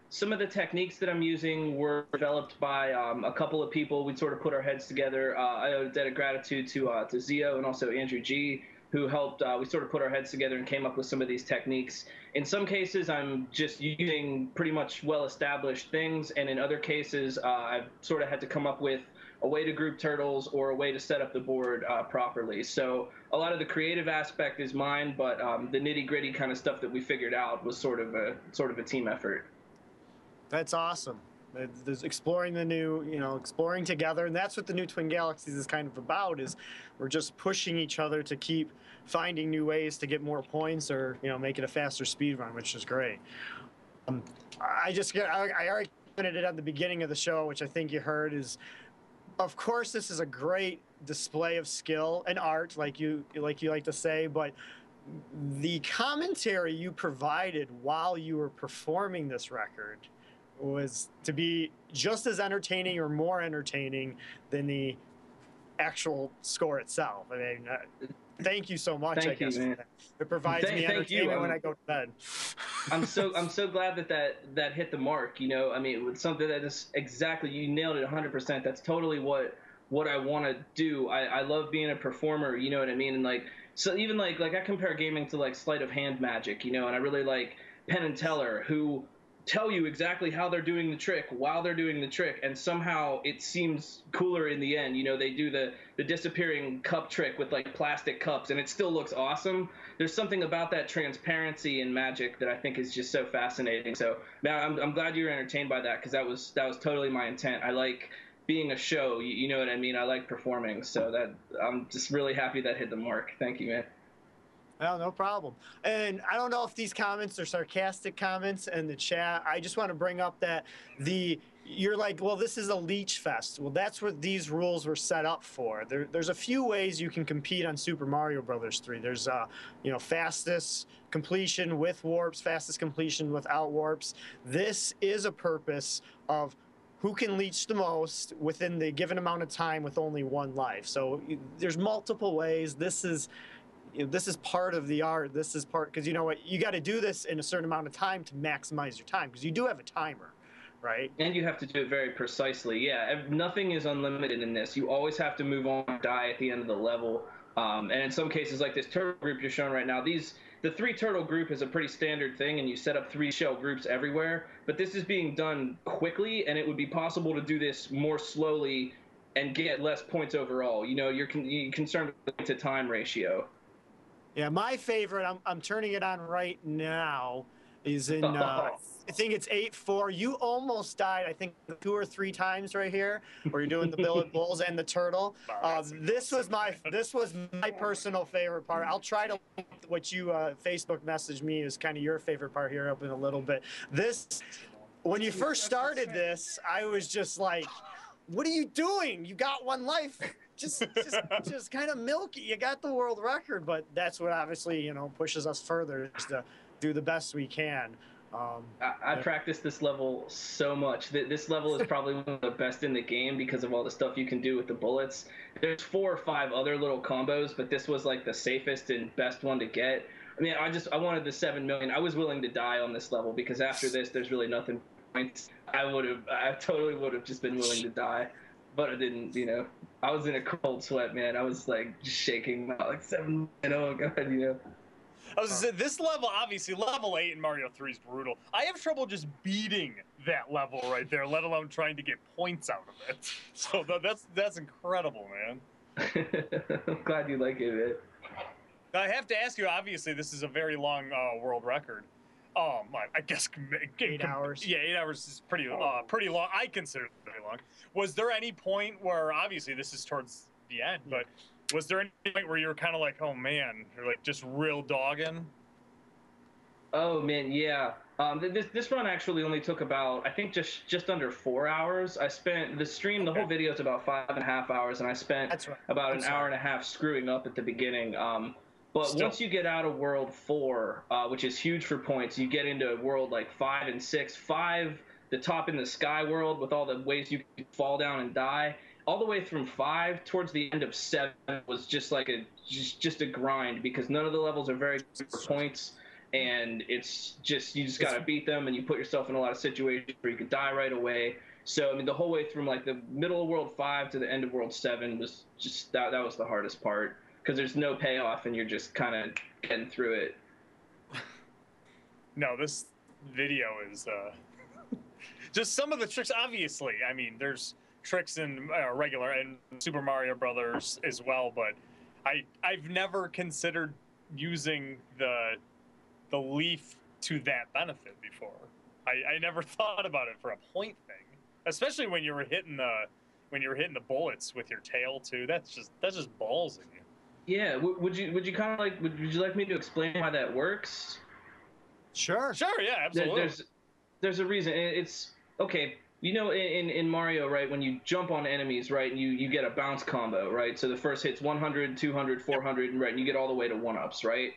Speaker 4: Some of the techniques that I'm using were developed by a couple of people. We sort of put our heads together. I owe a debt of gratitude to Zio and also Andrew G, who helped. We sort of put our heads together and came up with some of these techniques. In some cases, I'm just using pretty much well-established things, and in other cases, I've sort of had to come up with a way to group turtles or a way to set up the board properly. So a lot of the creative aspect is mine, but the nitty-gritty kind of stuff that we figured out was sort of a team effort.
Speaker 1: That's awesome. There's exploring the new, exploring together, and that's what the new Twin Galaxies is kind of about. Is we're just pushing each other to keep finding new ways to get more points, or make it a faster speed run, which is great. I already commented it at the beginning of the show, which I think you heard is, of course, this is a great display of skill and art, like you like to say, but the commentary you provided while you were performing this record was to be just as entertaining or more entertaining than the actual score itself. I mean, thank you so much.
Speaker 4: Thank you, man.
Speaker 1: It provides me entertainment when I go to bed.
Speaker 4: I'm so glad that hit the mark. I mean, with something that is exactly, you nailed it 100%. That's totally what I want to do. I love being a performer. You know what I mean? And so even like I compare gaming to like sleight of hand magic. And I really like Penn and Teller, who tell you exactly how they're doing the trick while they're doing the trick, and somehow it seems cooler in the end. They do the disappearing cup trick with like plastic cups, and it still looks awesome. There's something about that transparency in magic that I think is just so fascinating. So man, I'm glad you were entertained by that, because that was totally my intent. I like being a show, you know what I mean? I like performing, so that I'm just really happy that hit the mark. Thank you, man.
Speaker 1: Well, no problem. And I don't know if these comments are sarcastic comments in the chat. I just want to bring up that you're like, well, this is a leech fest. Well, that's what these rules were set up for. There's a few ways you can compete on Super Mario Brothers 3. There's fastest completion with warps, fastest completion without warps. This is a purpose of who can leech the most within the given amount of time with only one life. So there's multiple ways. This is part of the art. This is part, because you know what, you got to do this in a certain amount of time to maximize your time, because you do have a timer, right?
Speaker 4: And you have to do it very precisely. Yeah, nothing is unlimited in this. You always have to move on, die at the end of the level. And in some cases, like this turtle group you're showing right now, the 3 turtle group is a pretty standard thing, and you set up 3 shell groups everywhere. But this is being done quickly, and it would be possible to do this more slowly and get less points overall. You're concerned with the time ratio.
Speaker 1: Yeah, my favorite, I'm turning it on right now, is in, I think it's 8-4. You almost died, I think, 2 or 3 times right here, where you're doing the billet bulls and the turtle. This was my personal favorite part. I'll try to link what you Facebook messaged me is kind of your favorite part here up in a little bit. When you first started this, I was just like, what are you doing? You got 1 life. Just kind of milky. You got the world record, but that's what obviously pushes us further, is to do the best we can.
Speaker 4: I practice this level so much. This level is probably one of the best in the game because of all the stuff you can do with the bullets. There's 4 or 5 other little combos, but this was like the safest and best one to get. I mean, I wanted the 7 million. I was willing to die on this level, because after this, there's really nothing points. I totally would have just been willing to die. But I didn't, I was in a cold sweat, man. I was like just shaking, like 7 million. Oh god,
Speaker 2: I was gonna say, this level, obviously, level 8 in Mario 3 is brutal. I have trouble just beating that level right there, let alone trying to get points out of it. So that's incredible, man.
Speaker 4: I'm glad you like it, man.
Speaker 2: I have to ask you, obviously, this is a very long world record. I guess
Speaker 1: 8 hours.
Speaker 2: Yeah, 8 hours is pretty long. I consider it very long. Was there any point where, obviously, this is towards the end, but was there any point where you were kind of like, oh man, you're like just real dogging?
Speaker 4: Oh man, yeah. This run actually only took about, I think, just under 4 hours. I spent the stream, the whole video is about 5.5 hours, and I spent about an hour and a half screwing up at the beginning. But once you get out of World 4, which is huge for points, you get into World like 5 and 6. 5, the top in the sky world with all the ways you can fall down and die. All the way from 5 towards the end of 7 was just like just a grind, because none of the levels are very good for points, and it's just you just gotta beat them, and you put yourself in a lot of situations where you could die right away. So I mean, the whole way from like the middle of World 5 to the end of World 7 was just that was the hardest part, because there's no payoff and you're just kind of getting through it.
Speaker 2: No, this video is just some of the tricks. Obviously, I mean, there's tricks in regular and Super Mario Brothers as well, but I've never considered using the leaf to that benefit before. I never thought about it for a point thing, especially when you were hitting the bullets with your tail too. That's just ballsy.
Speaker 4: Yeah, would you kind of like would you like me to explain why that works?
Speaker 1: Sure,
Speaker 2: yeah, absolutely.
Speaker 4: There's a reason. It's okay. You know, in Mario, right, when you jump on enemies, right, you get a bounce combo, right? So the first hit's 100, 200, 400, right, and you get all the way to 1-ups, right?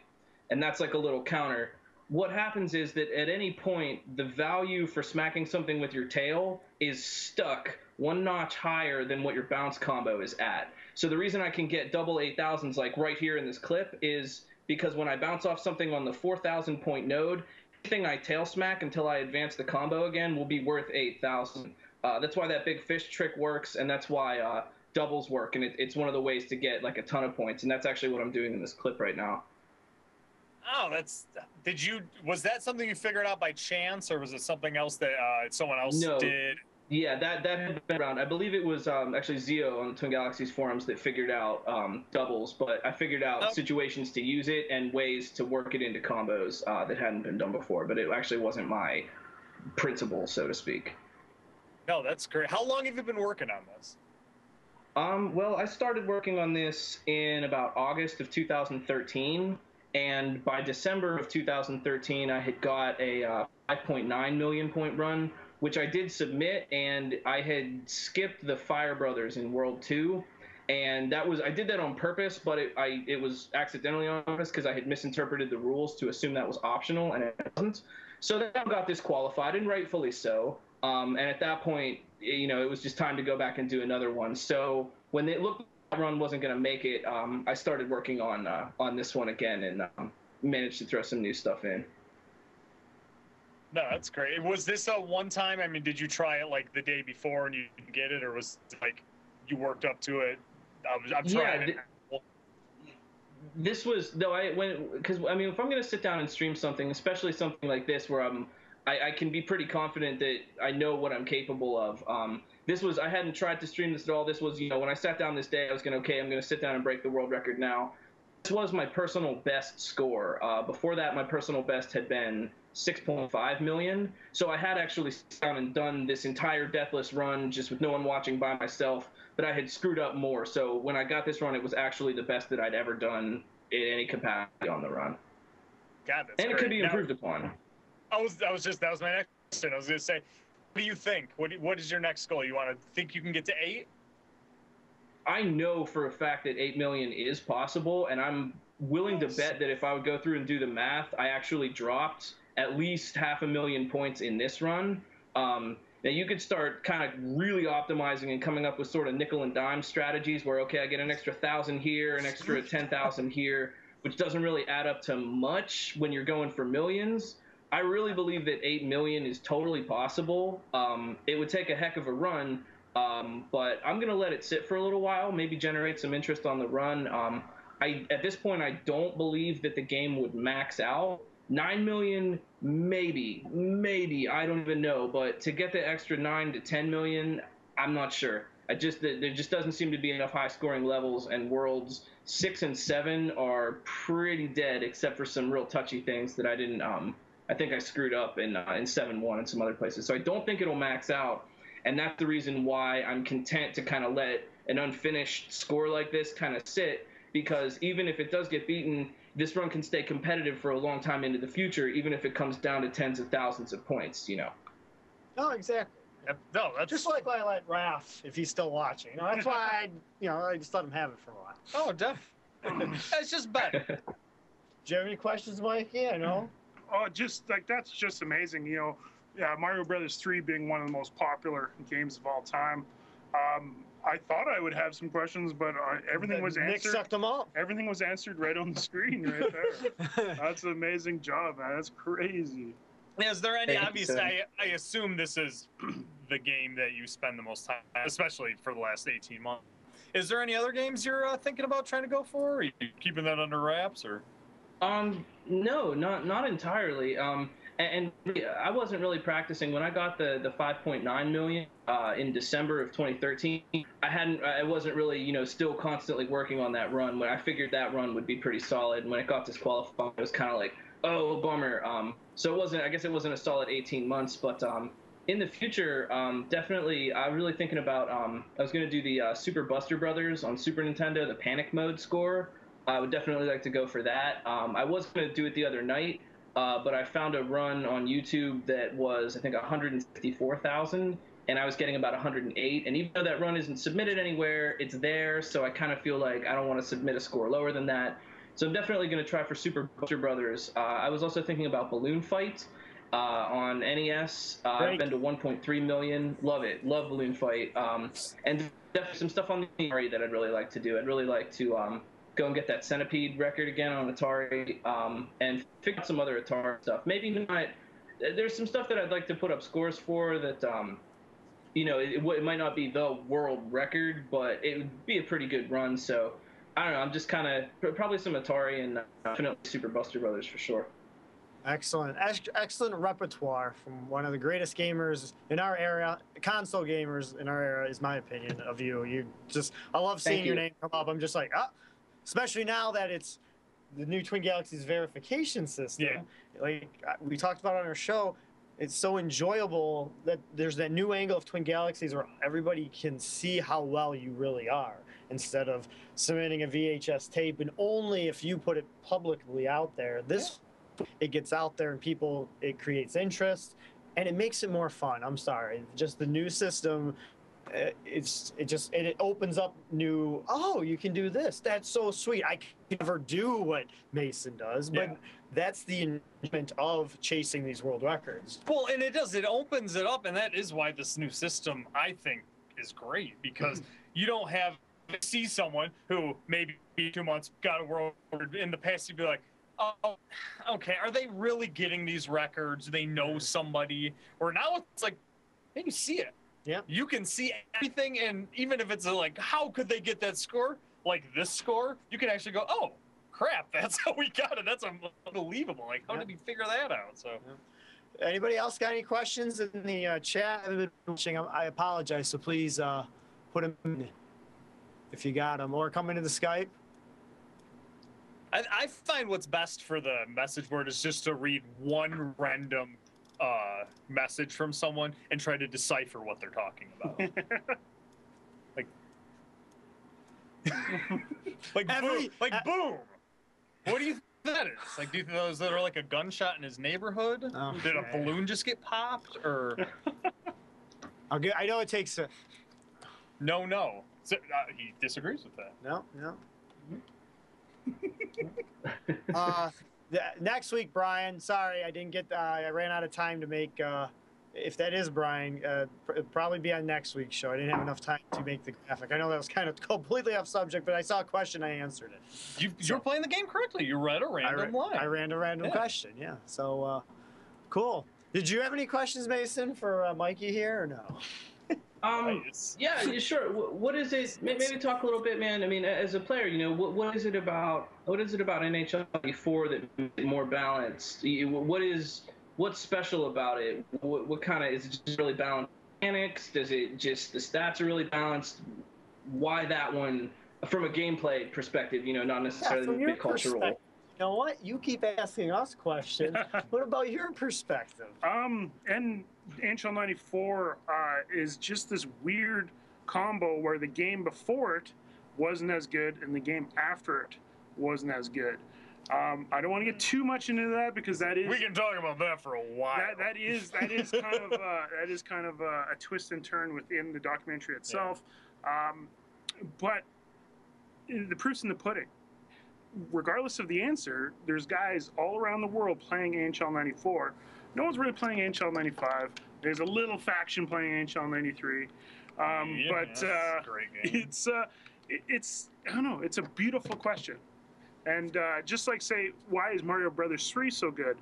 Speaker 4: And that's like a little counter. What happens is that at any point, the value for smacking something with your tail is stuck one notch higher than what your bounce combo is at. So the reason I can get double 8,000s like right here in this clip is because when I bounce off something on the 4,000 point node, anything I tail smack until I advance the combo again will be worth 8,000. That's why that big fish trick works, and that's why doubles work, and it's one of the ways to get like a ton of points, and that's actually what I'm doing in this clip right now.
Speaker 2: Oh, was that something you figured out by chance, or was it something else that someone else did?
Speaker 4: Yeah, that had been around. I believe it was actually Zio on the Twin Galaxies forums that figured out doubles, but I figured out situations to use it and ways to work it into combos that hadn't been done before, but it actually wasn't my principle, so to speak.
Speaker 2: No, that's great. How long have you been working on this?
Speaker 4: Well, I started working on this in about August of 2013, and by December of 2013, I had got a 5.9 million point run, which I did submit, and I had skipped the Fire Brothers in World 2, and I did that on purpose, but it was accidentally on purpose because I had misinterpreted the rules to assume that was optional, and it wasn't. So then I got disqualified, and rightfully so. And at that point, you know, it was just time to go back and do another one. So when it looked like that run wasn't going to make it, I started working on this one again, and managed to throw some new stuff in.
Speaker 2: No, that's great. Was this a one-time? I mean, did you try it like the day before and you didn't get it, or was it like you worked up to it? I'm trying it.
Speaker 4: This was because I mean, if I'm going to sit down and stream something, especially something like this, where I can be pretty confident that I know what I'm capable of. I hadn't tried to stream this at all. This was, you know, when I sat down this day, I was going, okay, I'm going to sit down and break the world record now. This was my personal best score. Before that, my personal best had been 6.5 million. So I had actually sat down and done this entire deathless run just with no one watching by myself, but I had screwed up more. So when I got this run, it was actually the best that I'd ever done in any capacity on the run.
Speaker 2: God, that's
Speaker 4: and
Speaker 2: great.
Speaker 4: It could be improved upon.
Speaker 2: That was my next question. I was going to say, what do you think? What is your next goal? You want to think you can get to 8?
Speaker 4: I know for a fact that 8 million is possible, and I'm willing to bet that if I would go through and do the math, I actually dropped at least 500,000 points in this run. Now you could start kind of really optimizing and coming up with sort of nickel and dime strategies where, okay, I get an extra 1,000 here, an extra 10,000 here, which doesn't really add up to much when you're going for millions. I really believe that 8 million is totally possible. It would take a heck of a run, but I'm going to let it sit for a little while, maybe generate some interest on the run. At this point, I don't believe that the game would max out. 9 million, maybe, I don't even know. But to get the extra 9 to 10 million, I'm not sure. There just doesn't seem to be enough high-scoring levels, and Worlds 6 and 7 are pretty dead, except for some real touchy things that I didn't. I think I screwed up in 7-1 and some other places. So I don't think it'll max out, and that's the reason why I'm content to kind of let an unfinished score like this kind of sit, because even if it does get beaten, this run can stay competitive for a long time into the future, even if it comes down to tens of thousands of points, you know.
Speaker 1: No, exactly.
Speaker 2: No, that's
Speaker 1: just like I let Raph, if he's still watching. You know, that's why I just let him have it for a while.
Speaker 2: Oh, definitely. It's just better.
Speaker 1: Do you have any questions, Mikey? I know.
Speaker 3: Oh, just like that's just amazing. You know, yeah, Mario Brothers 3 being one of the most popular games of all time. I thought I would have some questions, but everything was
Speaker 1: Nick
Speaker 3: answered.
Speaker 1: sucked them up.
Speaker 3: Everything was answered right on the screen, right there. That's an amazing job, man. That's crazy.
Speaker 2: Is there any? Obviously, I assume this is the game that you spend the most time, especially for the last 18 months. Is there any other games you're thinking about trying to go for? Are you keeping that under wraps, or?
Speaker 4: No, not entirely. And I wasn't really practicing when I got the 5.9 million in December of 2013. I wasn't really, you know, still constantly working on that run. When I figured that run would be pretty solid, and when it got disqualified, it was kind of like, oh, bummer. So it wasn't. I guess it wasn't a solid 18 months, but in the future, definitely, I'm really thinking about. I was going to do the Super Buster Brothers on Super Nintendo, the Panic Mode score. I would definitely like to go for that. I was going to do it the other night, but I found a run on YouTube that was, I think, 154,000, and I was getting about 108. And even though that run isn't submitted anywhere, it's there, so I kind of feel like I don't want to submit a score lower than that. So I'm definitely going to try for Super Buster Brothers. I was also thinking about Balloon Fight on NES. I've been to 1.3 million. Love it. Love Balloon Fight. And definitely some stuff on the Atari that I'd really like to do. I'd really like to go and get that Centipede record again on Atari, and figure out some other Atari stuff. Maybe not. There's some stuff that I'd like to put up scores for that, you know, it might not be the world record, but it would be a pretty good run. So I don't know. I'm just kind of probably some Atari and definitely Super Buster Brothers for sure.
Speaker 1: Excellent. Excellent repertoire from one of the greatest gamers in our era, console gamers in our era, is my opinion of you. You just, I love seeing your name come up. I'm just like, ah. Especially now that it's the new Twin Galaxies verification system.
Speaker 2: Yeah.
Speaker 1: Like we talked about on our show, it's so enjoyable that there's that new angle of Twin Galaxies where everybody can see how well you really are, instead of submitting a VHS tape and only if you put it publicly out there. This, it gets out there and people, it creates interest and it makes it more fun. I'm sorry. Just the new system, it opens up new, oh, you can do this, that's so sweet. I can never do what Mason does, but that's the enjoyment of chasing these world records.
Speaker 2: Well, and it opens it up, and that is why this new system, I think, is great, because you don't have to see someone who maybe 2 months got a world record. In the past, you'd be like, oh, okay, are they really getting these records? Do they know somebody? Or now it's like, hey, you see it.
Speaker 1: Yeah, you
Speaker 2: can see everything, and even if it's like, how could they get that score? Like this score, you can actually go, oh, crap, that's how we got it. That's unbelievable. Like, how did we figure that out? So,
Speaker 1: anybody else got any questions in the chat? I've been watching. I apologize, so please put them in if you got them, or come into the Skype.
Speaker 2: I find what's best for the message board is just to read one random message from someone and try to decipher what they're talking about. Boom. What do you think that is? Like, do you think those that are like a gunshot in his neighborhood? Okay. Did a balloon just get popped, or?
Speaker 1: I know it takes a.
Speaker 2: No. So, he disagrees with that.
Speaker 1: No. Next week, Brian. Sorry, I didn't get. I ran out of time to make. If that is Brian, it'll probably be on next week's show. I didn't have enough time to make the graphic. I know that was kind of completely off subject, but I saw a question, I answered it.
Speaker 2: You're playing the game correctly. You read a random line.
Speaker 1: I ran a random question. Yeah. So cool. Did you have any questions, Mason, for Mikey here, or no?
Speaker 4: Yeah, sure. What is it? Maybe talk a little bit, man. I mean, as a player, you know, what is it about NHL 94 that makes it more balanced? What's special about it? What kind of, is it just really balanced mechanics? Does it just, the stats are really balanced? Why that one from a gameplay perspective? You know, not necessarily the big cultural.
Speaker 1: You know what? You keep asking us questions. What about your perspective?
Speaker 3: And NHL 94 is just this weird combo where the game before it wasn't as good and the game after it wasn't as good. I don't want to get too much into that because that is,
Speaker 2: we can talk about that for a while.
Speaker 3: That is kind of a twist and turn within the documentary itself. But the proof's in the pudding. regardless of the answer, there's guys all around the world playing NHL 94. No one's really playing NHL 95. There's a little faction playing NHL 93.
Speaker 2: Great game.
Speaker 3: It's I don't know. It's a beautiful question. And just like say, why is Mario Brothers 3 so good?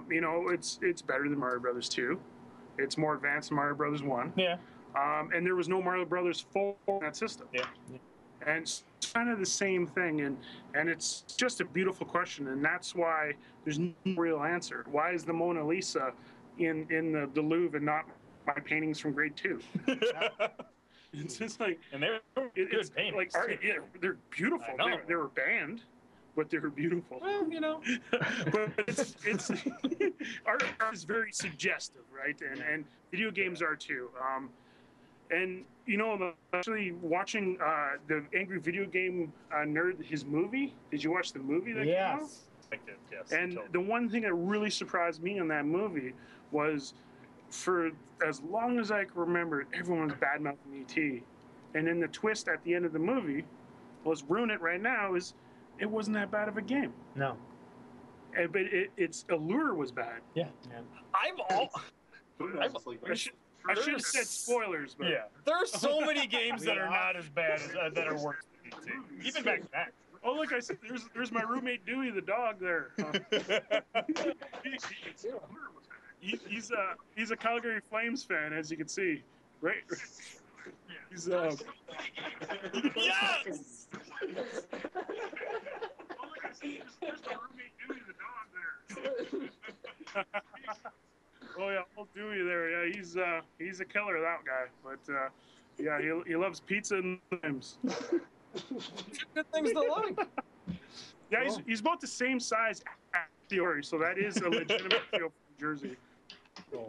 Speaker 3: You know, it's better than Mario Brothers 2. It's more advanced than Mario Brothers 1.
Speaker 2: Yeah.
Speaker 3: And there was no Mario Brothers 4 in that system.
Speaker 2: Yeah.
Speaker 3: And it's kind of the same thing. And it's just a beautiful question. And that's why there's no real answer. Why is the Mona Lisa in the Louvre and not my paintings from grade 2? It's just like,
Speaker 2: and they're good paintings.
Speaker 3: Like they're beautiful. They were banned, but they were beautiful.
Speaker 2: Well, you know,
Speaker 3: but it's art is very suggestive, right? And video games are too. And you know, actually watching the Angry Video Game Nerd, his movie. Did you watch the movie that came out?
Speaker 2: I did, yes.
Speaker 3: And the one thing that really surprised me in that movie was, for as long as I can remember, everyone was bad-mouthing E.T. And then the twist at the end of the movie, let's ruin it right now, is it wasn't that bad of a game.
Speaker 1: No.
Speaker 3: But its allure was bad.
Speaker 1: Yeah.
Speaker 3: I should have said spoilers, but
Speaker 2: yeah, there are so many games that are not as bad as that are worse than E.T. Even back then.
Speaker 3: Oh, look! I said there's my roommate Dewey, the dog there. He's a Calgary Flames fan, as you can see, right? He's
Speaker 2: yes.
Speaker 3: Oh, look! I see there's my roommate Dewey, the dog there. Oh yeah, old Dewey there. Yeah, he's a killer, that guy. But yeah, he loves pizza and Flames.
Speaker 2: Good things to like.
Speaker 3: Yeah, he's about the same size as Fiore, so that is a legitimate field jersey.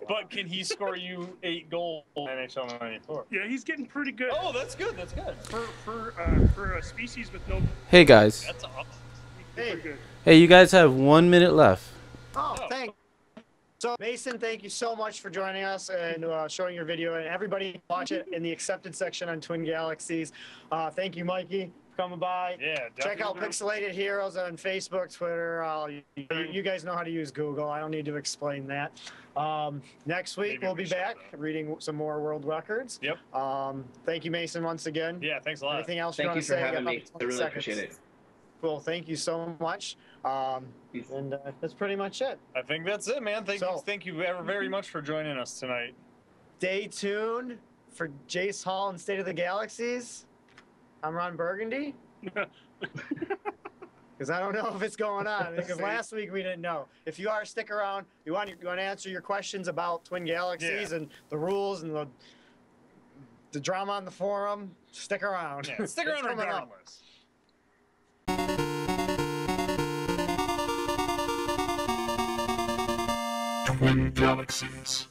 Speaker 2: But can he score you 8 goals in NHL 94?
Speaker 3: Yeah, he's getting pretty good.
Speaker 2: Oh, that's good. That's good.
Speaker 3: For a species with no.
Speaker 6: Hey guys.
Speaker 2: That's awesome.
Speaker 3: Hey. Good.
Speaker 6: Hey, you guys have 1 minute left.
Speaker 1: Oh, thanks. So, Mason, thank you so much for joining us and showing your video. And everybody watch it in the accepted section on Twin Galaxies. Thank you, Mikey, for coming by.
Speaker 2: Yeah,
Speaker 1: Check out Pixelated Heroes on Facebook, Twitter. You guys know how to use Google. I don't need to explain that. Next week, we'll be back reading some more world records.
Speaker 2: Yep.
Speaker 1: Thank you, Mason, once again.
Speaker 2: Yeah, thanks a lot.
Speaker 1: Anything else
Speaker 4: Thank
Speaker 1: you want
Speaker 4: you
Speaker 1: to
Speaker 4: for
Speaker 1: say?
Speaker 4: having me. I really appreciate it.
Speaker 1: Cool. Thank you so much. And that's pretty much it.
Speaker 2: I think that's it, man. Thank you very much for joining us tonight.
Speaker 1: Stay tuned for Jace Hall and State of the Galaxies. I'm Ron Burgundy. Because I don't know if it's going on. Because last week we didn't know. If you are, stick around. You want to answer your questions about Twin Galaxies and the rules and the drama on the forum, stick around.
Speaker 2: Yeah, stick around regardless.
Speaker 7: Twin Galaxies.